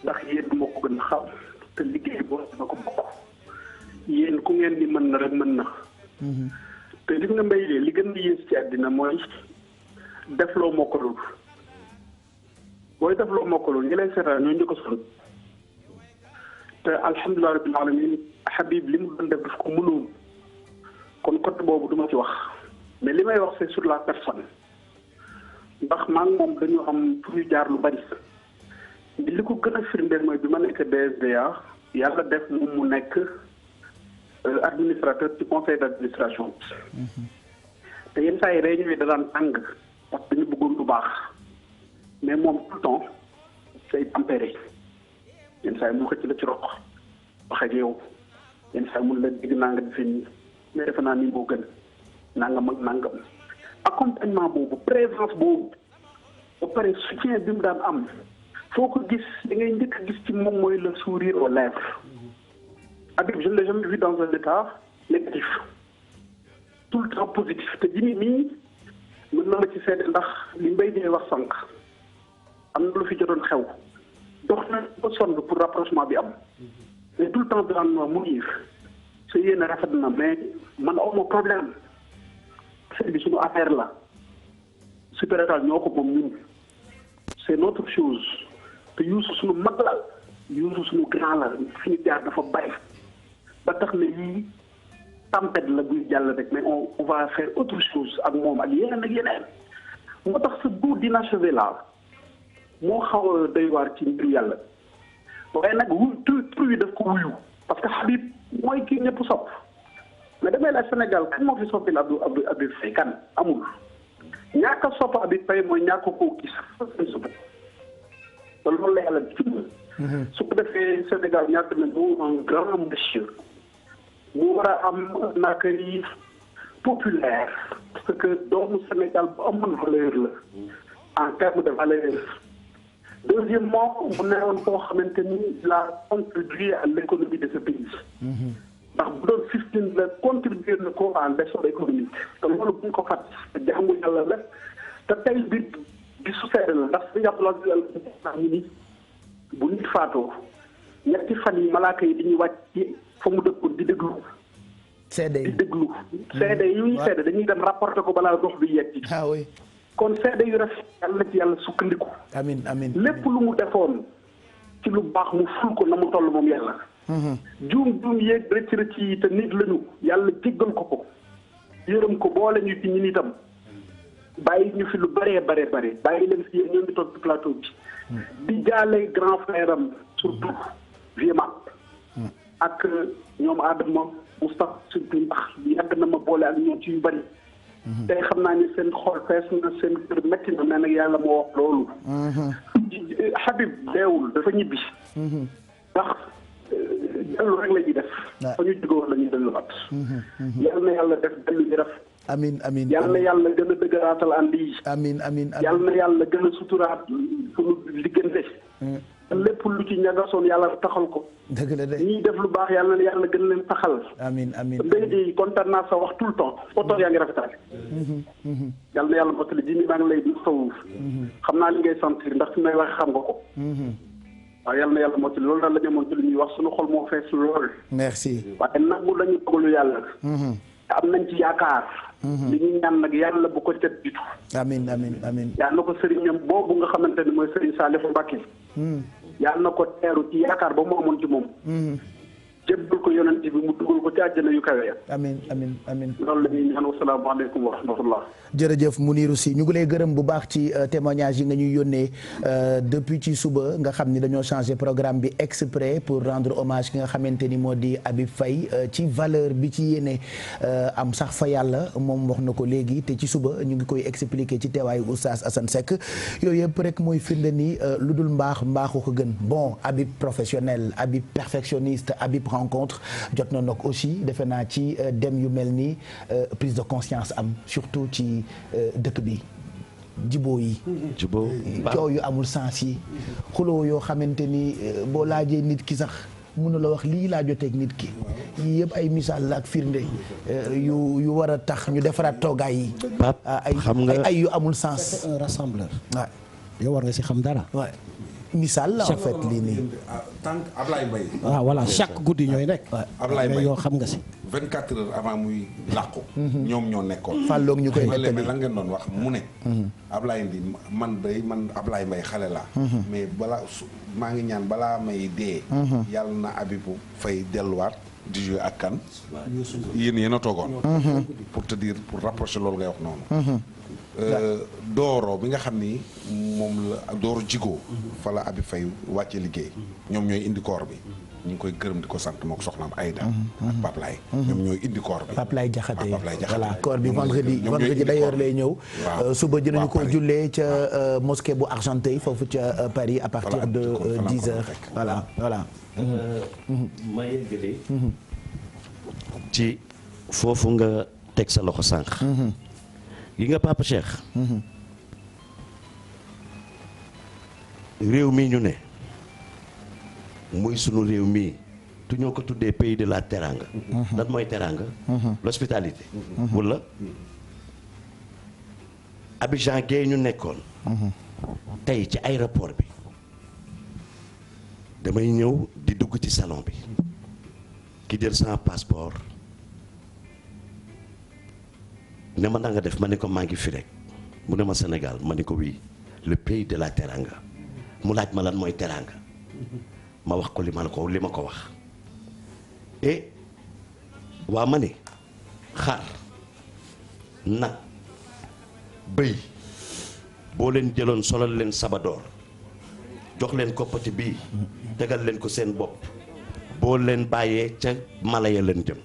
ndax yéen moo ko gën a xam te liggéey boo na ko bokk yéen ku ngeen ni mën na rek mën na te li nga mbay li gën a yées ci àddina mooy def loo mokkalul booy def loo mokkalul ñi lay seetaan ñoo njëkk a sonn te alhamdulilah rabbil alamin Habib li mu doon def daf ko mënoon kon côté boobu du ma ci wax mais li may wax c'est sur la personne ndax maa ngi moom dañu am fu ñu jaar lu bari li ko gën a firndeel mooy bi ma nekk BSDA yàlla def moom mu nekk administrateur ci conseil d'administration te yenn saa yi réunion yi da daan tàng parce que dañu bëggoon lu baax mais moom tout le temps say tempéré yenn saa yi mu xëcc la ci roq wax ak yow yenn saa yi mun la dégg naa nga defee nii mais defe naa nii moo gën nangam ak nangam accompagnement boobu présence boobu ba pare soutien bi mu daan am foo ko gis da ngay njëkk a gis ci moom mooy le sourire aux lèvres. Habib je ne l'ai jamais vu dans un état négatif tout le temps positif te jimi mii mën na ma ci seede ndax li mbay dee wax sànq am na lu fi jotoon xew dox na ba sonn pour rapprochement bi am mais tout le temps daan ma munir sa yéene rafet na mais man awma problème sëy bi suñu affaire la Super Étoile ñoo ko moom ñun c'est notre chose te Youssou suñu mag la Youssou suñu grand la fi ñu jaar dafa bari ba tax na yii tempête la buy jàll rek mais on va faire autre chose ak moom ak yeneen moo tax ce goût d'inachevé là moo xaw a doy waar ci mbiru yàlla waaye nag tur yi daf ko wuyu parce que Habib mooy kii ñëpp sopp mais damay laaj Sénégal kan moo fi soppil Habib Faye kan amul ñàkk a sopp Habib Faye mooy ñàkk koo gis te loolu la yàlla ci su ko defee Sénégal ñàkk nañu un grand monsieur mu war a am naka yi populaire parce que doomu Sénégal bu amoon valeur la en termes de valeur deuxièmement mu ne woon koo xamante ni la contribué à l'économie de ce pays ndax bu doon 15 la contribué na ko à l'essor économique te loolu bu ñu ko fàtt te jaamu yàlla la te tey bi su seede la ndax suñu yàlla ndax ñu ni bu nit faatoo ñetti fan yi malaaka yi dañuy wàcc ci fa mu dëkkoon di déglu seede yu ñuy seede dañuy dem rapporter ko balaa dox bi yegg ci kon seede yu rafet yàlla na ci yàlla sukkandiku amiin lépp lu mu defoon ci lu baax mu ful ko na mu toll moom yàlla juum yéeg rëcc yi te nit lañu yàlla jéggal ko yërëm ko boole ñu ci ñun itam bàyyi ñu fi lu bëree bare bàyyi leen fi yéen ñoo ngi toog ci plateau bi di jaale grand frère am surtout Viema ak ñoom Adama Moustapha surtout ndax yàgg na ma boole ak ñoom ci yu bëri tey xam naa ni seen xol fees na seen kër métti na mais nag yàlla moo wax loolu Habib deewul dafa ñibbi ndax dellu rek la ñuy def fa ñu jógoon la ñuy delluwaat yal na yàlla def dellu ñu raf amiin amiin yal na yàlla gën a dëgëraatal ànd yi amiin amiin yal na yàlla gën a suturaat suñu diggante lépp lu ci ñagasoon yàlla taxal ko dëgg la de ñiy def lu baax yàlla na yàlla gën leen taxal amiin amiin mbéy di kontaan naa sa wax tout le temps photo yaa ngi rafetaale yal na yàlla mottali ji ni maa ngi lay saw xam naa li ngay sentir ndax fi may wax xam nga ko waaw yal na yàlla mottali loolu daal la ñu amoon ci lu ñuy wax suñu xol moo fees lool merci waaye nangu lañu dogalu yàlla am nañ ci yaakaar li ñu ñaan nag yàlla bu ko tet jitu amiin amiin amiin yàlla na ko sëriñam boobu nga xamante ni mooy sëriñ Saalifu Mbàkke yàlla na ko teeru ci yaakaar ba mu amoon ci moom jébbal ko yonent bi mu dugal ko ci àjjana yu kawe ya amiin amiin amiin loolu la ñuy ñaan wasalaamaaleykum wa rahmatullah jërëjëf Mounirou Sy ñu ngi lay gërëm bu baax ci témoignage yi nga ñuy yónnee depuis ci suba nga xam ni dañoo changé programme bi exprès pour rendre hommage ki nga xamante ni moo di Habib Faye ci valeur bi ci yéene am sax fa yàlla moom wax na ko léegi te ci suba ñu ngi koy expliquer ci teewaayu Oustaz Assane Seck yooyu yëpp rek mooy firnde ni lu dul mbaaxu ko gën bon Habib professionnel Habib perfectionniste Habib rencontre jot na nag aussi defe naa ci dem yu mel ni prise de conscience am surtout ci dëkk bi jiboo yi coow yu amul sens yi xuloo yoo xamante ni boo laajee nit ki sax mënu la wax lii laa joteeg nit ki yii yëpp ay misaal la ak firnde yu war a tax ñu defaraat toogaay yi ay yu amul sens. C'est un rassembleur. waaw yow war nga si xam dara. waaw misaal la en fait lii nii. tant que Ablaye Mbaye. waaw voilà chaque guddi ñooy nekk. Ablaye Mbaye yoo xam nga si. 24 heures avant muy làqu. ñoom ñoo nekkoon. fàlloog ñu koy nettali mais lan ngeen doon wax mu ne. Ablaye ndi man Ablaye Mbaye xale laa. mais maa ngi ñaan balaa may dee. yàlla na Habibou Faye delluwaat di jouer ak kan. yéen a toogoon. pour te dire pour rapprocher loolu ngay wax noonu. Dooro bi nga xam ni moom la Dooro Jigo. fa la Habib Faye wàcce liggéey. ñoom ñooy indi koor bi. ñu ngi koy gërëm di ko sant moo ko soxnaam Aïda ak Pape Laye ñoom ñooy indi koor bi Pape Laye Jaxate voilà koor bi vendredi d'ailleurs lay ñëw suba dinañu ko jullee ca mosquée bu Argenteuil foofu ca Paris à partir de 10 heures voilà ma yeggalee ci foofu nga teg sa loxo sànq gi nga Papa Cheikh réew mi ñu ne muy sunu réew mii tu ñoo ko tuddee pays de la teranga lan mooy teranga l'hospitalité wala Abidjan gee ñu nekkoon tey ci aéroport bi damay ñëw di dugg ci salon bi ki jël sama passeport ne ma nga def ma ne ko maa ngi fi rek mu ne ma Sénégal ma ne ko oui le pays de la teranga mu laaj ma lan mooy teranga ma wax ko li ma ko wax et waa ma ne xar nag bëy boo leen jëloon solal leen sabadoor jox leen koppati bii tegal leen ko seen bopp boo leen bàyyee ca mala ya leen jëm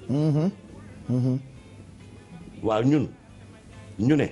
waaw ñun ñu ne